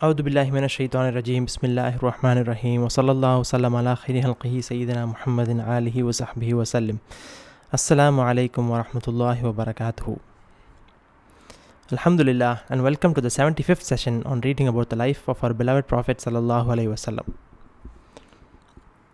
أعوذ بالله من الشيطان الرجيم بسم الله الرحمن الرحيم وصلى الله وسلم على خير خلقه سيدنا محمد آله وصحبه وسلم. السلام عليكم ورحمة الله وبركاته. Alhamdulillah and welcome to the 75th session on reading about the life of our beloved Prophet sallallahu alaihi wasallam.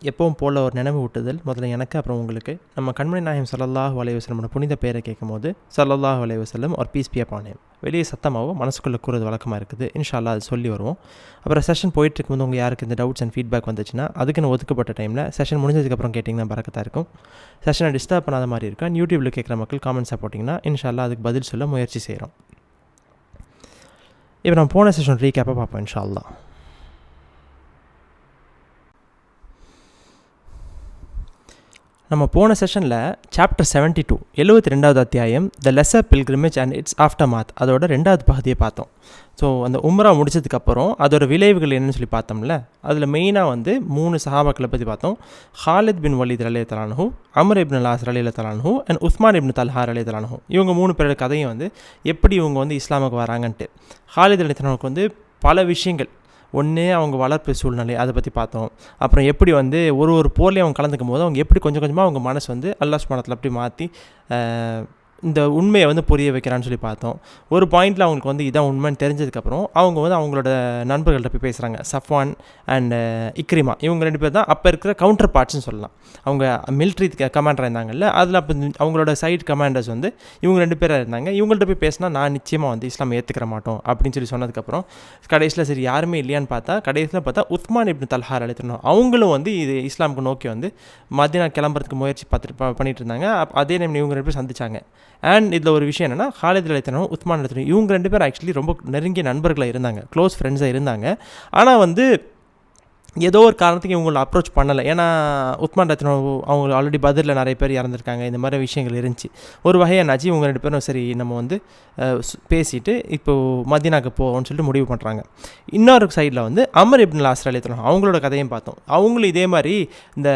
எப்பவும் போல் ஒரு நினைவு ஊட்டுதல் முதல்ல எனக்கு அப்புறம் உங்களுக்கு. நம்ம கண்மணி நாயகம் ஸல்லல்லாஹு அலைஹி வஸல்லமோட புனித பேரை கேட்கும் போது ஸல்லல்லாஹு அலைஹி வஸல்லம் ஒரு பீஸ் பி அப்பான் ஹிம் வெளியே சத்தமாகவும் மனசுக்குள்ளே கூறது வழக்கமாக இருக்குது. இன்ஷா அல்லாஹ் அது சொல்லி வருவோம். அப்புறம் செஷன் போயிட்டு இருக்கும்போது உங்கள் யாருக்கு இந்த டவுட்ஸ் அண்ட் ஃபீட்பேக் வந்துச்சுன்னா அதுக்குன்னு ஒதுக்கப்பட்ட டைமில் செஷன் முடிஞ்சதுக்கப்புறம் கேட்டிங்கன்னா பரக்கத்தாக இருக்கும். செஷனை டிஸ்டர்ப் பண்ணாத மாதிரி இருக்கும். அண்ட் யூடியூப்பில் கேட்குற மக்கள் காமெண்ட்ஸாக போட்டிங்கன்னா இன்ஷா அல்லாஹ் அதுக்கு பதில் சொல்ல முயற்சி செய்கிறோம். இப்போ நம்ம போன செஷன் ரீகேப்பாக பார்ப்போம் இன்ஷா அல்லாஹ். நம்ம போன செஷனில் சாப்டர் 72 72வது அத்தியாயம் the lesser pilgrimage and it's aftermath அதோட 2வது பகுதியை பார்த்தோம். ஸோ அந்த உம்ரா முடிச்சதுக்கப்புறம் அதோட விளைவுகள் என்னன்னு சொல்லி பார்த்தோம்ல. அதில் மெயினாக 3 சஹாபாக்களை பற்றி பார்த்தோம். ஹாலித் பின் வலீத் ரலியல்லாஹு அன்ஹு, அம்ர் இப்னு அல்-ஆஸ் ரலியல்லாஹு அன்ஹு அண்ட் உஸ்மான் இப்னு தல்ஹா ரலியல்லாஹு அன்ஹு. இவங்க 3 பேரோட கதையும் எப்படி இவங்க இஸ்லாமுக்கு வராங்கன்ட்டு. ஹாலித் ரலியல்லாஹு அன்ஹுக்கு பல விஷயங்கள், ஒன்று அவங்க வளர்ப்பு சூழ்நிலை அதை பற்றி பார்த்தோம். அப்புறம் எப்படி ஒரு போர்லேயும் அவங்க கலந்துக்கும் போது அவங்க எப்படி கொஞ்சம் கொஞ்சமாக அவங்க மனசு அல்லாஹ் சுப்ஹானஹு வ தஆலா அப்படி மாற்றி இந்த உண்மையை புரிய வைக்கிறான்னு சொல்லி பார்த்தோம். ஒரு பாயிண்டில் அவங்களுக்கு இதான் உண்மைன்னு தெரிஞ்சதுக்கப்புறம் அவங்க அவங்களோட நண்பர்கள்ட்ட போய் பேசுகிறாங்க. சஃப்வான் அண்ட் இக்ரிமா இவங்க 2 பேர் தான் அப்போ இருக்கிற கவுண்டர் பார்ட்ஸ்னு சொல்லலாம். அவங்க மிலிட்ரி கமாண்டராக இருந்தாங்கல்ல, அதில் அப்போ அவங்களோட சைட் கமாண்டர்ஸ் இவங்க 2 பேராக இருந்தாங்க. இவங்கள்ட்ட போய் பேசினா நான் நிச்சயமாக இஸ்லாம் ஏற்றுக்கிற மாட்டோம் அப்படின்னு சொல்லி சொன்னதுக்கப்புறம் கடைசியில் சரி யாருமே இல்லையான்னு கடைசியில் பார்த்தா உஸ்மான் இப்னு தல்ஹா ரலியல்லாஹு அன்ஹு அவங்களும் இது இஸ்லாமுக்கு நோக்கி மதீனா கிளம்புறதுக்கு முயற்சி பண்ணிட்டு இருந்தாங்க. அதே டைம் இவங்க 2 பேர் சந்திச்சாங்க. அண்ட் இதில் ஒரு விஷயம் என்னென்னா ஹாலித் ரலியல்லாஹு அன்ஹு உஸ்மான் ரலியல்லாஹு அன்ஹு இவங்க 2 பேர் ஆக்சுவலி ரொம்ப நெருங்கிய நண்பர்களாக இருந்தாங்க, க்ளோஸ் ஃப்ரெண்ட்ஸாக இருந்தாங்க. ஆனால் ஏதோ ஒரு காரணத்துக்கு இவங்களை அப்ரோச் பண்ணலை. ஏன்னா உஸ்மான் ரலியல்லாஹு அன்ஹு அவங்க ஆல்ரெடி பத்ரில் நிறைய பேர் இறந்துருக்காங்க, இந்த மாதிரி விஷயங்கள் இருந்துச்சு. ஒரு வகையாக என்னாச்சு, இவங்க 2 பேரும் சரி நம்ம பேசிட்டு இப்போது மதீனாக்கு போவோம்னு சொல்லிட்டு முடிவு பண்ணுறாங்க. இன்னொரு சைடில் அம்ர் இப்னு அல்-ஆஸ் ரலியல்லாஹு அன்ஹு அவங்களோட கதையும் பார்த்தோம். அவங்களும் இதே மாதிரி இந்த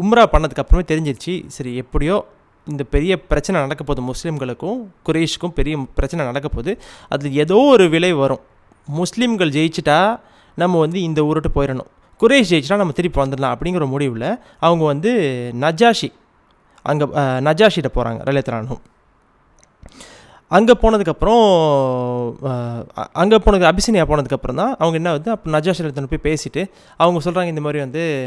உம்ரா பண்ணதுக்கப்புறமே தெரிஞ்சிருச்சு சரி எப்படியோ இந்த பெரிய பிரச்சனை நடக்க போகுது, முஸ்லீம்களுக்கும் குறைஷுக்கும் பெரிய பிரச்சனை நடக்க போகுது, அதில் ஏதோ ஒரு விளைவு வரும். முஸ்லீம்கள் ஜெயிச்சிட்டா நம்ம இந்த ஊருட்டு போயிடணும், குறைஷ் ஜெயிச்சிட்டா நம்ம திருப்பி வந்துடலாம் அப்படிங்கிற முடிவில் அவங்க நஜாஷி நஜாஷிட்ட போகிறாங்க ரலியல்லாஹு அன்ஹு. அங்கே போனதுக்கப்புறம் அபிசினியா போனதுக்கப்புறம் தான் அவங்க என்ன அப்போ நஜாஷி ரலியல்லாஹு அன்ஹு போய் பேசிவிட்டு அவங்க சொல்கிறாங்க இந்த மாதிரி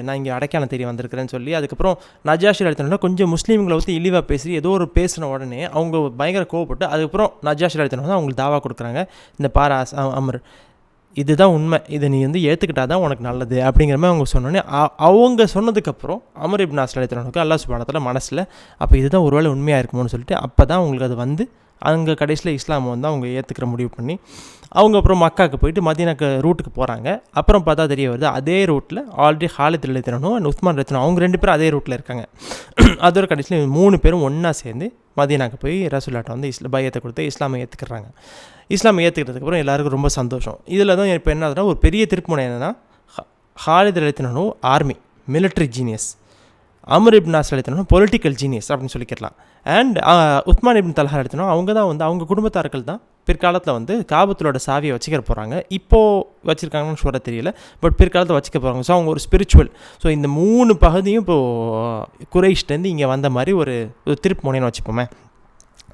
நான் இங்கே அடைக்காலம் தேடி வந்திருக்கிறேன்னு சொல்லி. அதுக்கப்புறம் நஜாஷி ரலியல்லாஹு அன்ஹு கொஞ்சம் முஸ்லீம்களை இழிவாக பேசி ஏதோ ஒரு பேசின உடனே அவங்க பயங்கர கோவப்பட்டு அதுக்கப்புறம் நஜாஷி ரலியல்லாஹு அன்ஹு அவங்களுக்கு தாவா கொடுக்குறாங்க. இந்த பாரா அமர் இதுதான் உண்மை, இதை நீ ஏற்றுக்கிட்டா தான் உனக்கு நல்லது அப்படிங்கிற மாதிரி அவங்க சொன்னோன்னே அவங்க சொன்னதுக்கப்புறம் அம்ர் இப்னு அல்-ஆஸ் ரலியல்லாஹு அன்ஹுக்கு அல்லாஹ் சுப்ஹானஹு வ தஆலா மனசில் அப்போ இதுதான் ஒருவேளை உண்மையாக இருக்குமோன்னு சொல்லிட்டு அப்போ தான் அவங்களுக்கு அது அங்கே கடைசியில் இஸ்லாம் அவங்க ஏற்றுக்கிற முடிவு பண்ணி அவங்க அப்புறம் மக்காவுக்கு போயிட்டு மதீனாக்கு ரூட்டுக்கு போகிறாங்க. அப்புறம் பார்த்தா தெரிய வருது அதே ரூட்டில் ஆல்ரெடி ஹாலித் ரலியல்லாஹு அன்ஹு அண்ட் உஸ்மான் ரலியல்லாஹு அன்ஹு அவங்க 2 பேரும் அதே ரூட்டில் இருக்காங்க. அதோட கடைசியில் 3 பேரும் ஒன்றா சேர்ந்து மதீனாக்கு போய் ரசூலுல்லாஹ்ட்ட பையத்தை கொடுத்து இஸ்லாமை ஏற்றுக்கிறாங்க. இஸ்லாமை ஏற்றுக்கிறதுக்கப்புறம் எல்லாருக்கும் ரொம்ப சந்தோஷம். இதில் தான் இப்போ என்ன ஆகுதுன்னா ஒரு பெரிய திருப்புமுனை என்னென்னா ஹாலித் ரலியல்லாஹு அன்ஹு ஆர்மி மிலிட்ரி ஜீனியஸ், அம்ர் இப்னு அல்-ஆஸ் ரலியல்லாஹு அன்ஹு பொலிட்டிக்கல் ஜீனியஸ் அப்படின்னு சொல்லிக்கலாம். அண்ட் உஸ்மான் இப்னு தல்ஹா ரலியல்லாஹு அன்ஹு அவங்க தான் அவங்க குடும்பத்தார்கள் தான் பிற்காலத்தில் காபத்துலோட சாவியை வச்சுக்கிற போகிறாங்க. இப்போது வச்சுருக்காங்கன்னு சொல்ல தெரியல, பட் பிற்காலத்தில் வச்சுக்க போகிறாங்க. ஸோ அவங்க ஒரு ஸ்பிரிச்சுவல். ஸோ இந்த 3 பகுதியும் இப்போது குறைஷ்டேருந்து இங்கே வந்த மாதிரி ஒரு திருப்பு முனைன்னு வச்சுப்போமே.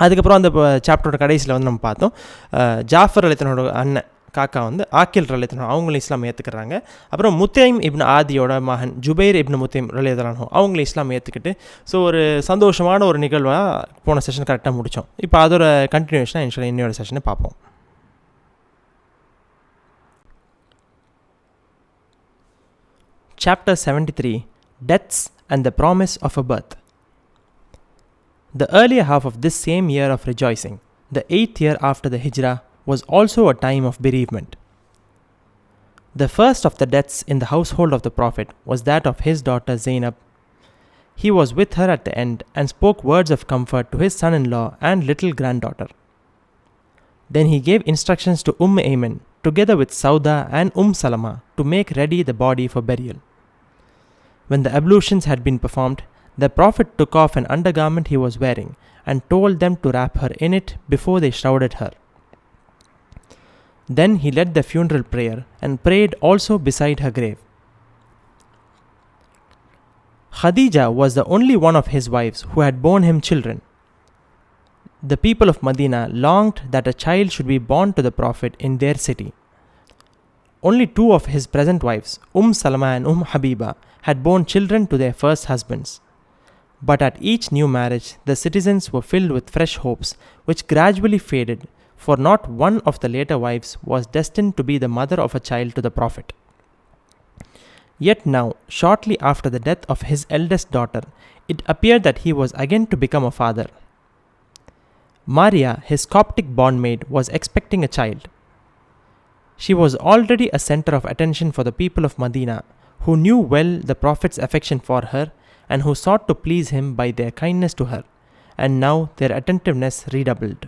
அதுக்கப்புறம் அந்த சாப்டரோட கடைசியில் நம்ம பார்த்தோம் ஜாஃபர் ரலியல்லாஹு அன்ஹுவோட அண்ணன் காக்கா ஆக்கில் ரலியல்லாஹு அன்ஹு அவங்களும் இஸ்லாம் ஏற்றுக்கிறாங்க. அப்புறம் முத்தைம் இப்னு ஆதியோட மகன் ஜுபைர் இப்னு முத்தைம் ரலியல்லாஹு அன்ஹு அவங்களும் இஸ்லாம் ஏற்றுக்கிட்டு ஸோ ஒரு சந்தோஷமான ஒரு நிகழ்வாக போன செஷன் கரெக்டாக முடித்தோம். இப்போ அதோட கண்டினியூஷனாக இன்ஷால்லா இன்னொரு செஷனை பார்ப்போம். Chapter 73 Deaths and the Promise of a Birth. The earlier half of this same year of rejoicing, the 8th year after the Hijrah, was also a time of bereavement. The first of the deaths in the household of the Prophet was that of his daughter Zainab. He was with her at the end and spoke words of comfort to his son-in-law and little granddaughter. Then he gave instructions to Ayman together with Sauda and Salama to make ready the body for burial. When the ablutions had been performed, the Prophet took off an undergarment he was wearing and told them to wrap her in it before they shrouded her. Then he led the funeral prayer and prayed also beside her grave. Khadija was the only one of his wives who had borne him children. The people of Medina longed that a child should be born to the Prophet in their city. Only two of his present wives, Salama and Habiba, had borne children to their first husbands. But at each new marriage, the citizens were filled with fresh hopes, which gradually faded, for not one of the later wives was destined to be the mother of a child to the Prophet. Yet now, shortly after the death of his eldest daughter, it appeared that he was again to become a father. Maria, his Coptic bondmaid, was expecting a child. She was already a center of attention for the people of Medina, who knew well the Prophet's affection for her and who sought to please him by their kindness to her, and now their attentiveness redoubled.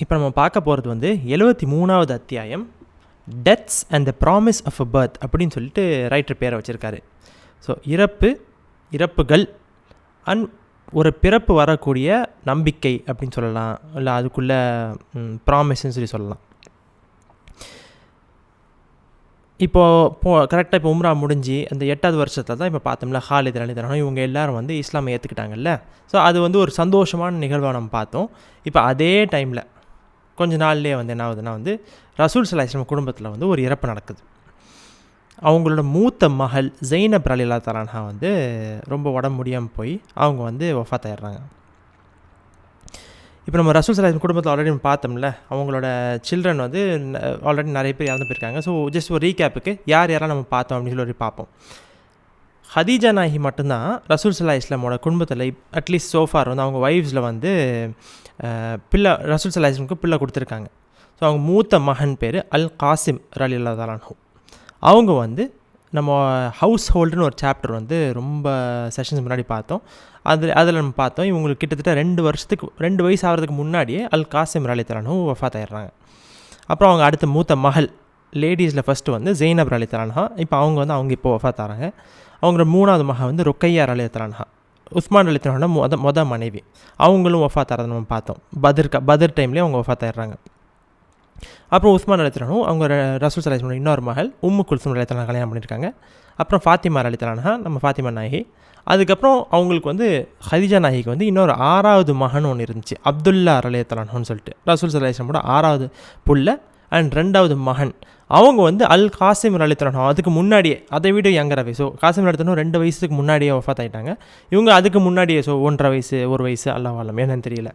இப்போ நம்ம பார்க்க போகிறது 73வது அத்தியாயம், deaths and the promise of a birth அப்படின்னு சொல்லிட்டு writer பேரை வச்சுருக்காரு. ஸோ இறப்புகள் அண்ட் ஒரு பிறப்பு வரக்கூடிய நம்பிக்கை அப்படின்னு சொல்லலாம், இல்லை அதுக்குள்ளே ப்ராமிஸ்ன்னு சொல்லலாம். இப்போது கரெக்டாக இப்போ உம்ரா முடிஞ்சு அந்த 8வது வருஷத்தில் தான் இப்போ பார்த்தோம்ல ஹாலித் ரலியல்லாஹு இவங்க எல்லோரும் இஸ்லாமை ஏற்றுக்கிட்டாங்கல்ல. ஸோ அது ஒரு சந்தோஷமான நிகழ்வாக நம்ம பார்த்தோம். இப்போ அதே டைமில் கொஞ்ச நாள்லேயே என்ன ஆகுதுன்னா ரசூல் ஸல்லல்லாஹு அலைஹி வஸல்லம் குடும்பத்தில் ஒரு இறப்பு நடக்குது. அவங்களோட மூத்த மகள் ஜெய்னப் ரலியல்லாஹு தஆலா அன்ஹா ரொம்ப உடம்பு முடியாமல் போய் அவங்க வஃபாத் ஆயிடுறாங்க. இப்போ நம்ம ரசூல் ஸல்லல்லாஹு அலைஹி வஸல்லம் குடும்பத்தில் ஆல்ரெடி பார்த்தோம்ல, அவங்களோட சில்ட்ரன் ஆல்ரெடி நிறைய பேர் இறந்து போயிருக்காங்க. ஸோ ஜஸ்ட் ஒரு ரீகேப்புக்கு யாரெல்லாம் நம்ம பார்த்தோம் அப்படின்னு சொல்லி பார்ப்போம். ஹதீஜா நாயகி மட்டும்தான் ரசூல் ஸல்லல்லாஹு அலைஹி வஸல்லமோட குடும்பத்தில் அட்லீஸ்ட் சோஃபார் அவங்க வைஃப்ஸில் பிள்ளை ரசூல் ஸல்லல்லாஹு அலைஹி வஸல்லமுக்கு பிள்ளை கொடுத்துருக்காங்க. ஸோ அவங்க மூத்த மகன் பேர் அல் காசிம் ரலியல்லாஹு தஆலா அன்ஹு. அவங்க நம்ம ஹவுஸ் ஹோல்டுன்னு ஒரு சாப்டர் ரொம்ப செஷன்ஸ் முன்னாடி பார்த்தோம். அதில் நம்ம பார்த்தோம் இவங்களுக்கு கிட்டத்தட்ட 2 வயசு ஆகிறதுக்கு முன்னாடியே அல் காசிம் ரலியல்லாஹு தஆலா அன்ஹு வஃபாத் ஆயிடுறாங்க. அப்புறம் அவங்க அடுத்த மூத்த மகள் லேடிஸில் ஃபஸ்ட்டு ஜெய்னப் ரலியல்லாஹு அன்ஹா, இப்போ அவங்க இப்போ வஃபாத் ஆகிறாங்க. அவங்களோட 3வது மகன் ருக்கையா ரலியல்லாஹு அன்ஹா, உஸ்மான் ரலியல்லாஹு அன்ஹு மொதல் மனைவி, அவங்களும் வஃபாத் ஆகிறத நம்ம பார்த்தோம். பதர் டைம்லேயே அவங்க வஃபாத் ஆயிடுறாங்க. அப்புறம் உஸ்மான் ரலியல்லாஹு அன்ஹு அவங்க ரசூல் ஸல்லல்லாஹு அலைஹி வஸல்லம் இன்னொரு மகள் குல்சூம் ரலியல்லாஹு அன்ஹா கல்யாணம் பண்ணியிருக்காங்க. அப்புறம் ஃபாத்திமா ரலியல்லாஹு அன்ஹா, நம்ம ஃபாத்திமா நாயகி. அதுக்கப்புறம் அவங்களுக்கு ஹதீஜா நாயகிக்கு இன்னொரு 6வது மகன் ஒன்று இருந்துச்சு, அப்துல்லா ரலியல்லாஹு அன்ஹுன்னு சொல்லிட்டு ரசூல் ஸல்லல்லாஹு அலைஹி வஸல்லமோட 6வது புள்ள அண்ட் 2வது மகன். அவங்க அல் காசிம் ரலியல்லாஹு அன்ஹு அதுக்கு முன்னாடியே, அதை விட யங்கராகவே, ஸோ காசிம் ரலியல்லாஹு அன்ஹு 2 வயசுக்கு முன்னாடியே வஃபாத் ஆகிட்டாங்க. இவங்க அதுக்கு முன்னாடியே, ஸோ 1.5 வயசு 1 வயசு அல்லாஹ் அலம் என்னன்னு தெரியல.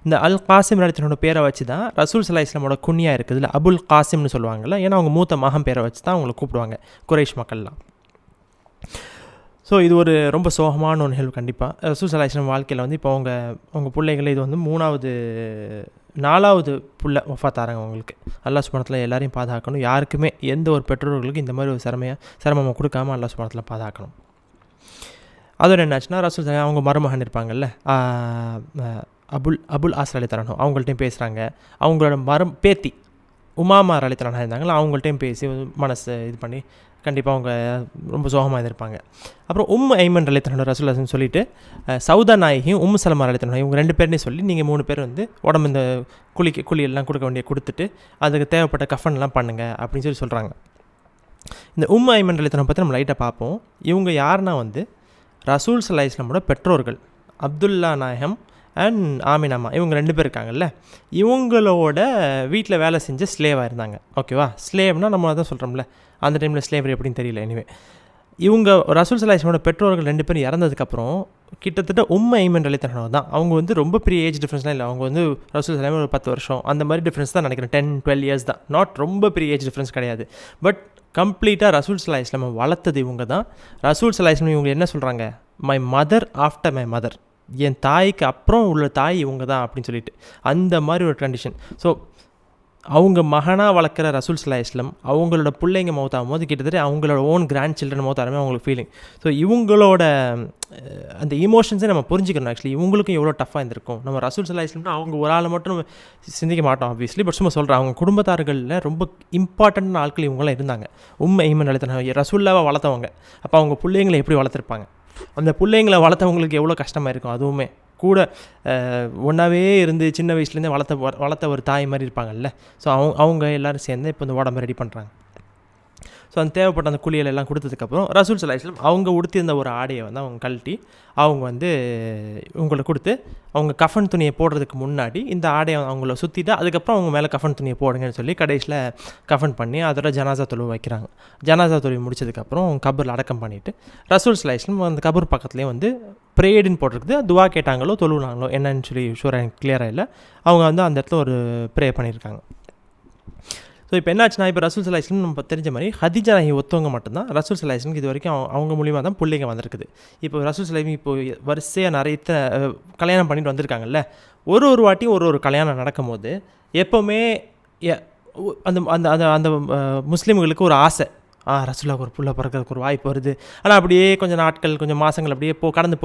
இந்த அல் காசிம் ரலியல்லாஹு அன்ஹு பேரை வச்சு தான் ரசூல் ஸல்லல்லாஹு அலைஹி வஸல்லமோட குன்யா இருக்குதுல்ல, அபுல் காசிம்னு சொல்லுவாங்கள்ல, ஏன்னா அவங்க மூத்த மகன் பேரை வச்சு தான் அவங்கள கூப்பிடுவாங்க குறைஷ் மக்கள்லாம். ஸோ இது ரொம்ப சோகமான ஒரு நிகழ்வு கண்டிப்பாக. ரசூல் ஸல்லல்லாஹு அலைஹி வஸல்லம் வாழ்க்கையில் இப்போ அவங்க பிள்ளைகளை இது 4வது புள்ள வஃபாத் ஆகிறாங்க. அவங்களுக்கு அல்லாஹ் சுப்ஹானஹு வ தஆலா எல்லாரையும் பாதுகாக்கணும். யாருக்குமே எந்த ஒரு பெற்றோர்களுக்கு இந்த மாதிரி ஒரு சிரமமாக கொடுக்காமல் அல்லாஹ் சுப்ஹானஹு வ தஆலா பாதுகாக்கணும். அதோட என்னாச்சுன்னா ரசூல் அவங்க மருமகன் இருப்பாங்கல்ல, அபுல் ஆஸ் ரலியல்லாஹு அன்ஹு, அவங்கள்ட்டையும் பேசுகிறாங்க. அவங்களோட பேத்தி உமாமா ரலியல்லாஹு அன்ஹா இருந்தாங்களா, அவங்கள்ட்டையும் பேசி மனசு இது பண்ணி கண்டிப்பாக அவங்க ரொம்ப சோகமாக இருந்திருப்பாங்க. அப்புறம் ஐமன் ரலியல்லாஹு அன்ஹா ரசூல் ஸல்லல்லாஹு அலைஹி வஸல்லம் சொல்லிட்டு சௌதா நாயகியும் சலமா ரலியல்லாஹு அன்ஹா இவங்க 2 பேர்னே சொல்லி நீங்கள் 3 பேர் உடம்பு இந்த குழியெல்லாம் கொடுக்க கொடுத்துட்டு அதுக்கு தேவைப்பட்ட கஃபன்லாம் பண்ணுங்கள் அப்படின்னு சொல்கிறாங்க. இந்த ஐமன் ரலியல்லாஹு அன்ஹா பற்றி நம்ம லைட்டாக பார்ப்போம். இவங்க யாருன்னா ரசூல் ஸல்லல்லாஹு அலைஹி வஸல்லமோட பெற்றோர்கள் அப்துல்லா நாயகம் அண்ட் ஆமினாமா, இவங்க 2 பேர் இருக்காங்கல்ல, இவங்களோட வீட்டில் வேலை செஞ்ச ஸ்லேவாக இருந்தாங்க. ஓகேவா, ஸ்லேவ்னால் நம்ம அதான் சொல்கிறோம்ல, அந்த டைமில் ஸ்லேவரி எப்படின்னு தெரியல. எனிவே இவங்க ரசூல் ஸல்லல்லாஹு அலைஹி வஸல்லமோட பெற்றோர்கள் 2 பேரும் இறந்ததுக்கப்புறம் கிட்டத்தட்ட ஐமன் ரலியல்லாஹு அன்ஹா தான் அவங்க ரொம்ப பெரிய ஏஜ் டிஃப்ரென்ஸ்லாம் இல்லை. அவங்க ரசூல் ஸல்லல்லாஹு அலைஹி வஸல்லம் ஒரு 10 வருஷம் அந்த மாதிரி டிஃப்ரென்ஸ் தான் நினைக்கிறேன். 10-12 இயர்ஸ் தான், நாட் ரொம்ப பெரிய ஏஜ் டிஃப்ரென்ஸ் கிடையாது. பட் கம்ப்ளீட்டாக ரசூல் ஸல்லல்லாஹு அலைஹி வஸல்லம் வளர்த்தது இவங்க தான். ரசூல் ஸல்லல்லாஹு அலைஹி வஸல்லம் இவங்க என்ன சொல்கிறாங்க, my mother after my mother, என் தாய்க்கு அப்புறம் உள்ள தாய் இவங்க தான் அப்படின்னு சொல்லிட்டு அந்த மாதிரி ஒரு கண்டிஷன். ஸோ அவங்க மகனாக வளர்க்குற ரசூல் ஸல்லல்லாஹு அலைஹி வஸல்லம் அவங்களோட பிள்ளைங்க மௌத்தாகும் போது கிட்டத்தட்ட அவங்களோட ஓன் கிராண்ட் சில்ட்ரன் மௌத்தாருமே அவங்களுக்கு ஃபீலிங். ஸோ இவங்களோட அந்த இமோஷன்ஸை நம்ம புரிஞ்சுக்கணும். ஆக்சுவலி இவங்களுக்கும் எவ்வளோ டஃப்பாக இருந்திருக்கும். நம்ம ரசூல் ஸல்லல்லாஹு அலைஹி வஸல்லம் அவங்க ஒரு ஆளை மட்டும் நம்ம சிந்திக்க மாட்டோம் ஆப்வியஸ்லி. பட் சும்மா சொல்கிறேன், அவங்க குடும்பத்தார்களில் ரொம்ப இம்பார்ட்டன்டான ஆட்கள் இவங்களாம் இருந்தாங்க. ஐமன் ரலியல்லாஹு அன்ஹா ரசூல்லாவை வளர்த்தவங்க. அப்போ அவங்க பிள்ளைங்களை எப்படி வளர்த்துருப்பாங்க, அந்த பிள்ளைங்களை வளர்த்தவங்களுக்கு எவ்வளோ கஷ்டமாக இருக்கும். அதுவுமே கூட ஒன்றாவே இருந்து சின்ன வயசுலேருந்தே வளர்த்த ஒரு தாய் மாதிரி இருப்பாங்கல்ல. ஸோ அவங்க எல்லோரும் சேர்ந்து இப்போ இந்த உடம்பை ரெடி பண்ணுறாங்க. ஸோ அந்த தேவைப்பட்ட அந்த குளியல் எல்லாம் கொடுத்ததுக்கப்புறம் ரசூல் ஸல்லல்லாஹு அலைஹி வஸல்லம் அவங்க உடுத்தியிருந்த ஒரு ஆடையை வந்து அவங்க கழட்டி அவங்க வந்து உங்களுக்கு கொடுத்து அவங்க கஃபன் துணியை போடுறதுக்கு முன்னாடி இந்த ஆடையை அவங்கள சுற்றிட்டு அதுக்கப்புறம் அவங்க மேலே கஃபன் துணியை போடுங்கன்னு சொல்லி கடைசியில் கஃபன் பண்ணி அதோட ஜனாசா தொழுவு வைக்கிறாங்க. ஜனாசா தொழுவு முடிச்சதுக்கப்புறம் கபரில் அடக்கம் பண்ணிவிட்டு ரசூல் ஸல்லல்லாஹு அலைஹி வஸல்லம் அந்த கபர் பக்கத்துலேயே வந்து ப்ரேயர்னு போட்டிருக்குது. துவா கேட்டாங்களோ தொழுவினாங்களோ என்னன்னு சொல்லி ஷூராக எனக்கு கிளியராக இல்லை. அவங்க வந்து அந்த இடத்துல ஒரு ப்ரே பண்ணியிருக்காங்க. ஸோ இப்போ என்னாச்சுன்னா, இப்போ ரசூல் ஸல்லல்லாஹு அலைஹி வஸல்லம் நம்ம தெரிஞ்ச மாதிரி ஹதீஜா நாயகி ஒருத்தவங்க மட்டும்தான் ரசூல் ஸல்லல்லாஹு அலைஹி வஸல்லம் இது வரைக்கும் அவங்க மூலியமாக தான் பிள்ளைங்க வந்திருக்குது. இப்போ ரசூல் ஸல்லல்லாஹு அலைஹி வஸல்லம் இப்போ வரிசையாக நிறைய கல்யாணம் பண்ணிட்டு வந்திருக்காங்கல்ல. ஒரு வாட்டியும் ஒரு கல்யாணம் நடக்கும்போது எப்போவுமே அந்த அந்த அந்த அந்த முஸ்லீம்களுக்கு ஒரு ஆசை, ரசூலுல்லாஹ்க்கு ஒரு புள்ள பிறக்கிறதுக்கு ஒரு வாய்ப்பு வருது. ஆனால் அப்படியே கொஞ்சம் நாட்கள் கொஞ்சம் மாதங்கள் அப்படியே கடந்து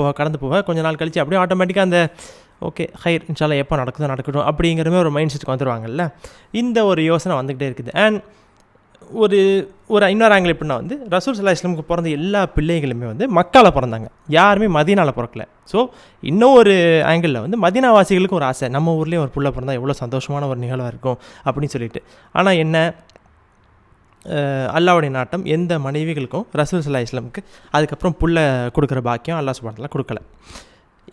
போக கொஞ்சம் நாள் கழித்து அப்படியே ஆட்டோமேட்டிக்காக அந்த ஓகே ஹைர் இன்ஷால்லா எப்போ நடக்கட்டும் அப்படிங்கிற மாதிரி ஒரு மைண்ட் செட்டுக்கு வந்துடுவாங்கல்ல. இந்த ஒரு யோசனை வந்துக்கிட்டே இருக்குது. அண்ட் ஒரு இன்னொரு ஆங்கிள் எப்படின்னா வந்து ரசூல் ஸல்லல்லாஹு அலைஹி வஸல்லம் பிறந்த எல்லா பிள்ளைகளுமே வந்து மக்காவில் பிறந்தாங்க, யாருமே மதீனாவில் பிறக்கல. ஸோ இன்னும் ஒரு ஆங்கிளில் வந்து மதீனாவாசிகளுக்கும் ஒரு ஆசை, நம்ம ஊர்லேயே ஒரு புள்ள பிறந்தா எவ்வளோ சந்தோஷமான ஒரு நிகழ்வாக இருக்கும் அப்படின்னு சொல்லிட்டு. ஆனால் என்ன, அல்லாஹ்வுடைய நாட்டம் எந்த மனைவிகளுக்கும் ரசூல் ஸல்லல்லாஹு அலைஹி வஸல்லம்க்கு அதுக்கப்புறம் புள்ள கொடுக்குற பாக்கியம் அல்லாஹ் சுப்ஹானஹு வ தஆலா கொடுக்கல.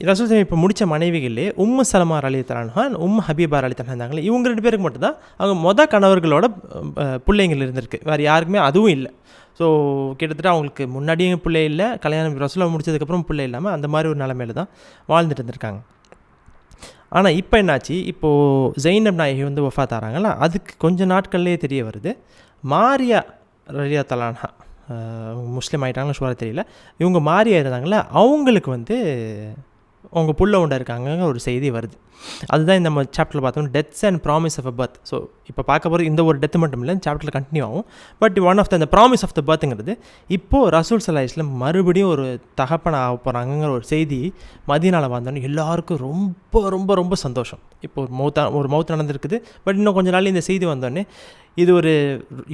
ரசூல் ஸல்லல்லாஹு இப்போ முடித்த மனைவிகளே உம்மு சலமா ரலியல்லாஹு அன்ஹா, உம்மு ஹபீபா ரலியல்லாஹு அன்ஹா இருந்தாங்களே, இவங்க 2 பேருக்கு மட்டும்தான் அவங்க கணவர்களோட பிள்ளைங்கள் இருந்திருக்கு, வேறு யாருக்குமே அதுவும் இல்லை. ஸோ கிட்டத்தட்ட அவங்களுக்கு முன்னாடியும் பிள்ளை இல்லை, கல்யாணம் ரசூலுல்லாஹ் முடிச்சதுக்கப்புறம் பிள்ளை இல்லாமல் அந்த மாதிரி ஒரு நிலைமையில தான் வாழ்ந்துட்டு இருந்திருக்காங்க. ஆனால் இப்போ என்னாச்சு, இப்போது ஜெய்னப் நாயகி வந்து வஃபாத் ஆகிறாங்களா, அதுக்கு கொஞ்சம் நாட்கள்லேயே தெரிய வருது மாரியா ரலியல்லாஹு அன்ஹா முஸ்லீம் ஆகிட்டாங்களா ஷுவராக தெரியல, இவங்க மாரியா இருந்தாங்களே அவங்களுக்கு வந்து அவங்க புள்ள உண்டா இருக்காங்க ஒரு செய்தி வருது. அதுதான் நம்ம சாப்டரில் பார்த்தோம், deaths and promise of a birth. So இப்போ பார்க்க போகிறது இந்த ஒரு டெத் மட்டும் இல்லை, சாப்டரில் கண்டினியூ ஆகும். But one of the promise of the பர்த்துங்கிறது இப்போது ரசூல் ஸல்லல்லாஹு அலைஹி வஸல்லம் மறுபடியும் ஒரு தகப்பனை ஆக போகிறாங்கிற ஒரு செய்தி மதீனாவில் வந்தோன்னே எல்லாருக்கும் ரொம்ப ரொம்ப ரொம்ப சந்தோஷம். இப்போ ஒரு மௌத் நடந்திருக்குது, பட் இன்னும் கொஞ்சம் நாள் இந்த செய்தி வந்தோடனே இது ஒரு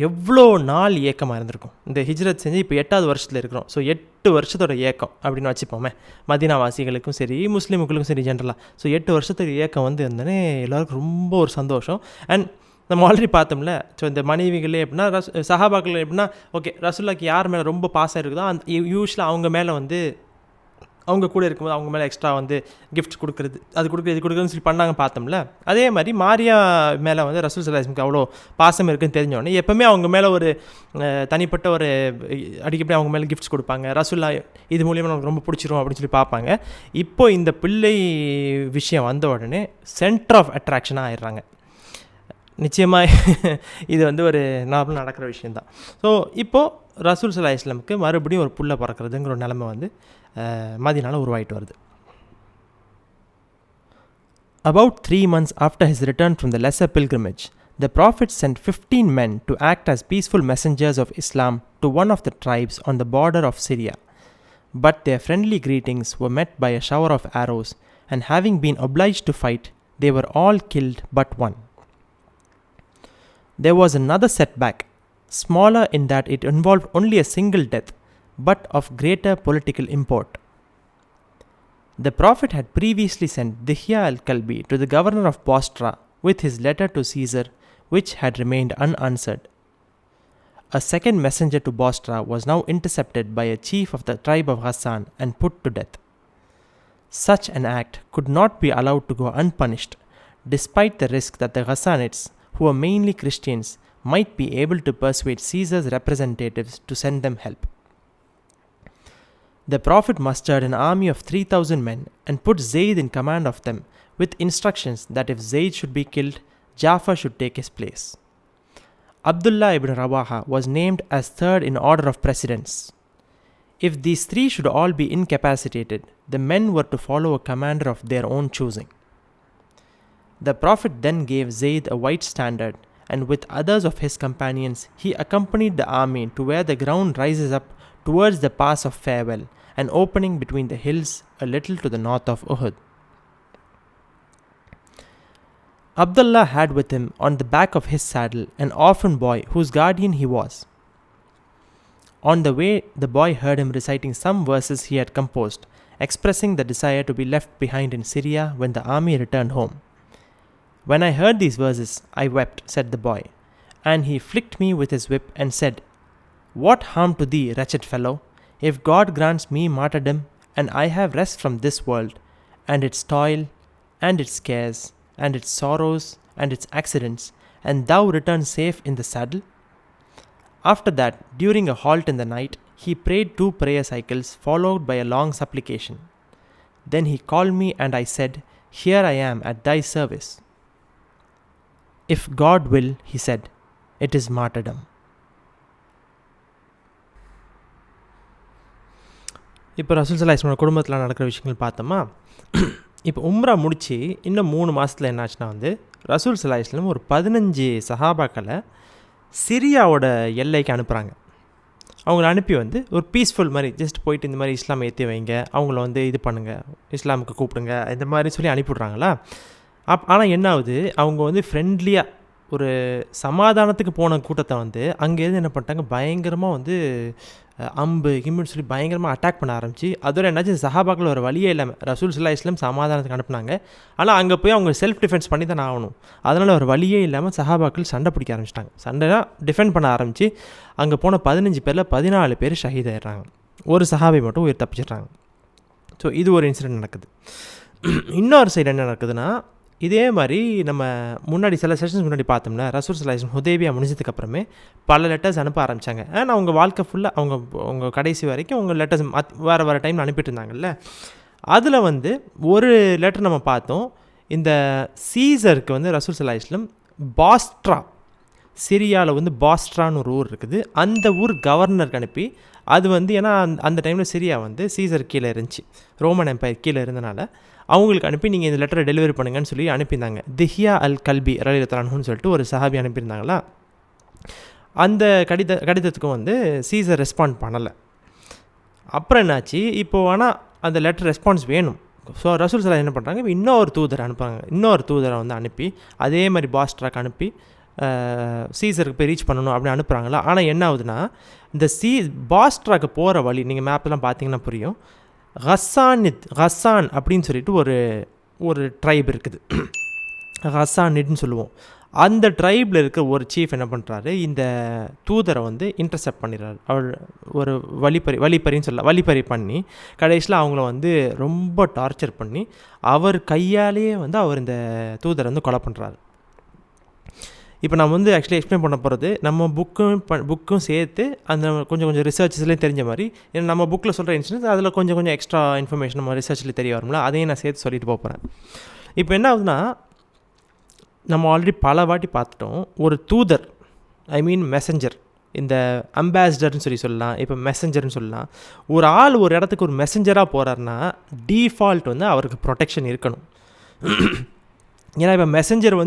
எவ்வளோ நாள் ஏக்கமாக இருந்திருக்கும். இந்த ஹிஜ்ரத் செஞ்சு இப்போ 8வது வருஷத்தில் இருக்கிறோம். ஸோ 8 வருஷத்தோட ஏக்கம் அப்படின்னு வச்சுப்போமே, மதீனாவாசிகளுக்கும் சரி முஸ்லீமுகளுக்கும் சரி ஜென்ரலாக. ஸோ 8 வருஷத்துக்கு ஏக்கம் வந்து இருந்தோடனே எல்லாருக்கும் ரொம்ப ஒரு சந்தோஷம். அண்ட் நம்ம ஆல்ரெடி பார்த்தோம்ல, ஸோ இந்த மனைவிகளே எப்படின்னா சஹாபாக்கள் எப்படின்னா ஓகே ரசூலுல்லாஹ்க்கு யார் மேலே ரொம்ப பாசம் இருக்குதோ அந்த யூஸ்வலாக அவங்க மேலே வந்து அவங்க கூட இருக்கும்போது அவங்க மேலே எக்ஸ்ட்ரா வந்து கிஃப்ட்ஸ் கொடுக்குறது, இது கொடுக்குறதுன்னு சொல்லி பண்ணாங்க பார்த்தோம்ல. அதே மாதிரி மாரியா மேலே வந்து ரசூல் ஸல்லல்லாஹு அலைஹி வஸல்லம் அவ்வளோ பாசம் இருக்குதுன்னு தெரிஞ்சோடனே எப்போவுமே அவங்க மேலே ஒரு தனிப்பட்ட ஒரு அடிக்கடி அவங்க மேலே கிஃப்ட்ஸ் கொடுப்பாங்க. ரசூலுல்லாஹ் இது மூலியமாக நமக்கு ரொம்ப பிடிச்சிரும் அப்படின்னு சொல்லி பார்ப்பாங்க. இப்போ இந்த பிள்ளை விஷயம் வந்த உடனே சென்டர் ஆஃப் அட்ராக்ஷனாக ஆயிடுறாங்க. நிச்சயமாக இது வந்து ஒரு நார்மலாக நடக்கிற விஷயந்தான். ஸோ இப்போது ரசூல் ஸல்லல்லாஹு அலைஹி வஸல்லம்க்கு மறுபடியும் ஒரு புள்ள பிறக்கிறதுங்கிற ஒரு நிலைமை வந்து மதீனால உருவாகிட்டு வருது. About 3 months after his return from the lesser pilgrimage, the Prophet sent 15 men to act as peaceful messengers of Islam to one of the tribes on the border of Syria. But their friendly greetings were met by a shower of arrows, and having been obliged to fight, they were all killed but one. There was another setback, smaller in that it involved only a single death, but of greater political import. The Prophet had previously sent Dihya al-Kalbi to the governor of Bostra with his letter to Caesar, which had remained unanswered. A second messenger to Bostra was now intercepted by a chief of the tribe of Ghassan and put to death. Such an act could not be allowed to go unpunished, despite the risk that the Ghassanites, who were mainly Christians, might be able to persuade Caesar's representatives to send them help. The Prophet mustered an army of 3,000 men and put Zayd in command of them, with instructions that if Zayd should be killed, Jafar should take his place. Abdullah ibn Rawaha was named as third in order of precedence. If these 3 should all be incapacitated, the men were to follow a commander of their own choosing. The Prophet then gave Zayd a white standard, and with others of his companions, he accompanied the army to where the ground rises up towards the pass of Farewell, an opening between the hills a little to the north of Uhud. Abdullah had with him on the back of his saddle an orphan boy whose guardian he was. On the way, the boy heard him reciting some verses he had composed, expressing the desire to be left behind in Syria when the army returned home. When I heard these verses, I wept, said the boy, and he flicked me with his whip and said, "What harm to thee, wretched fellow, if God grants me martyrdom, and I have rest from this world, and its toil, and its cares, and its sorrows, and its accidents, and thou return safe in the saddle?" After that, during a halt in the night, he prayed 2 prayer cycles followed by a long supplication. Then he called me and I said, "Here I am at thy service." "If God will," he said, "it is martyrdom." இப்போ ரசூல் ஸல்லல்லாஹு அலைஹி வஸல்லம் குடும்பத்தில் நடக்கிற விஷயங்கள் பார்த்தோமா. இப்போ உம்ரா முடித்து இன்னும் 3 மாதத்தில் என்னாச்சுன்னா ரசூல் ஸல்லல்லாஹு அலைஹி வஸல்லம் ஒரு 15 சஹாபாக்களை சிரியாவோட எல்லைக்கு அனுப்புகிறாங்க. அவங்கள அனுப்பி ஒரு பீஸ்ஃபுல் மாதிரி ஜஸ்ட் போயிட்டு இந்த மாதிரி இஸ்லாம் ஏற்றி வைங்க, அவங்கள இது பண்ணுங்கள், இஸ்லாமுக்கு கூப்பிடுங்க, இந்த மாதிரி சொல்லி அனுப்பிவிட்றாங்களா. ஆனால் என்ன ஆகுது, அவங்க ஃப்ரெண்ட்லியாக ஒரு சமாதானத்துக்கு போன கூட்டத்தை அங்கேருந்து என்ன பண்ணிட்டாங்க, பயங்கரமாக அம்பு கிம்முன்னு சொல்லி பயங்கரமாக அட்டாக் பண்ண ஆரம்பிச்சு, அதோட என்னாச்சு, சஹாபாக்கள் ஒரு வழியே இல்லாமல் ரசூல் ஸல்லல்லாஹு அலைஹி வஸல்லம் சமாதானத்துக்கு அனுப்புனாங்க. ஆனால் அங்கே போய் அவங்க செல்ஃப் டிஃபென்ஸ் பண்ணி தான் ஆகணும். அதனால் ஒரு வழியே இல்லாமல் சஹாபாக்கள் சண்டை பிடிக்க ஆரம்பிச்சிட்டாங்க. சண்டைனா டிஃபெண்ட் பண்ண ஆரம்பித்து அங்கே போன 15 பேரில் 14 பேர் ஷஹீத் ஆயிடுறாங்க. ஒரு சஹாபி மட்டும் உயிர் தப்பிச்சிடுறாங்க. ஸோ இது ஒரு இன்சிடென்ட் நடக்குது. இன்னொரு சைடு என்ன நடக்குதுன்னா, இதே மாதிரி நம்ம முன்னாடி சில செஷன்ஸ் முன்னாடி பார்த்தோம்னா ரசூல் ஸல்லல்லாஹு அலைஹி வஸல்லம் ஹுதைபியா முடிஞ்சதுக்கப்புறமே பல லெட்டர்ஸ் அனுப்ப ஆரம்பித்தாங்க. ஆனால் அவங்க வாழ்க்கை ஃபுல்லாக அவங்க கடைசி வரைக்கும் அவங்க லெட்டர்ஸ் வேறு டைமில் அனுப்பிட்டு இருந்தாங்கல்ல. அதில் ஒரு லெட்டர் நம்ம பார்த்தோம். இந்த சீசருக்கு ரசூல் ஸல்லல்லாஹு அலைஹி வஸல்லம் பாஸ்ட்ரா, சிரியாவில் பாஸ்ட்ரான்னு ஒரு ஊர் இருக்குது, அந்த ஊர் கவர்னருக்கு அனுப்பி, அது ஏன்னா அந்த டைமில் சிரியா சீசர் கீழே இருந்துச்சு, ரோமன் எம்பையர் கீழே இருந்தனால அவங்களுக்கு அனுப்பி நீங்கள் இந்த லெட்டரை டெலிவரி பண்ணுங்கன்னு சொல்லி அனுப்பியிருந்தாங்க. திஹ்யா அல் கல்பி ரலியல்லாஹு அன்ஹுன்னு சொல்லிட்டு ஒரு சஹாபி அனுப்பியிருந்தாங்களா. அந்த கடிதத்துக்கும் சீசர் ரெஸ்பாண்ட் பண்ணலை. அப்புறம் என்னாச்சு, இப்போது ஆனால் அந்த லெட்டர் ரெஸ்பான்ஸ் வேணும். ஸோ ரசூல் ஸல்லல்லாஹு என்ன பண்ணுறாங்க, இப்போ இன்னொரு தூதரை அனுப்புகிறாங்க. இன்னொரு தூதரை அனுப்பி அதே மாதிரி பாஸ்ட்ராக்கு அனுப்பி சீசருக்கு போய் ரீச் பண்ணணும் அப்படின்னு அனுப்புகிறாங்களா. ஆனால் என்ன ஆகுதுன்னா, இந்த பாஸ்ட்ராக்கு போகிற வழி நீங்கள் மேப்லாம் பார்த்தீங்கன்னா புரியும். ஹஸ்ஸான் அப்படின்னு சொல்லிட்டு ஒரு ட்ரைப் இருக்குது, ஹஸ்ஸானிட்னு சொல்லுவோம். அந்த ட்ரைபில் இருக்கிற ஒரு சீஃப் என்ன பண்ணுறாரு, இந்த தூதரை இன்டர்செப்ட் பண்ணிடுறாரு. அவர் ஒரு வழிப்பறி பண்ணி கடைசியில் அவங்கள ரொம்ப டார்ச்சர் பண்ணி அவர் கையாலேயே அவர் இந்த தூதரை கொலை பண்ணுறாரு. இப்போ நம்ம ஆக்சுவலி எக்ஸ்பிளைன் பண்ண போகிறது நம்ம புக்கும் சேர்த்து அந்த கொஞ்சம் ரிசர்ச்சஸ்லேயும் தெரிஞ்ச மாதிரி, ஏன்னா நம்ம புக்கில் சொல்கிற இன்சிடென்ட்ஸ் அதில் கொஞ்சம் எக்ஸ்ட்ரா இன்ஃபர்மேஷன் நம்ம ரிசர்ச்சில் தெரிய வரும்ல, அதையும் நான் சேர்த்து சொல்லிட்டு போகிறேன். இப்போ என்ன ஆகுதுன்னா, நம்ம ஆல்ரெடி பல வாட்டி பார்த்துட்டோம், ஒரு தூதர், ஐ மீன் மெசஞ்சர், இந்த அம்பாசிடர்னு சொல்லலாம், இப்போ மெசஞ்சர்னு சொல்லலாம். ஒரு ஆள் ஒரு இடத்துக்கு ஒரு மெசஞ்சராக போகிறாருன்னா டீஃபால்ட் அவருக்கு ப்ரொடெக்ஷன் இருக்கணும். ஏன்னா இப்போ மெசஞ்சர்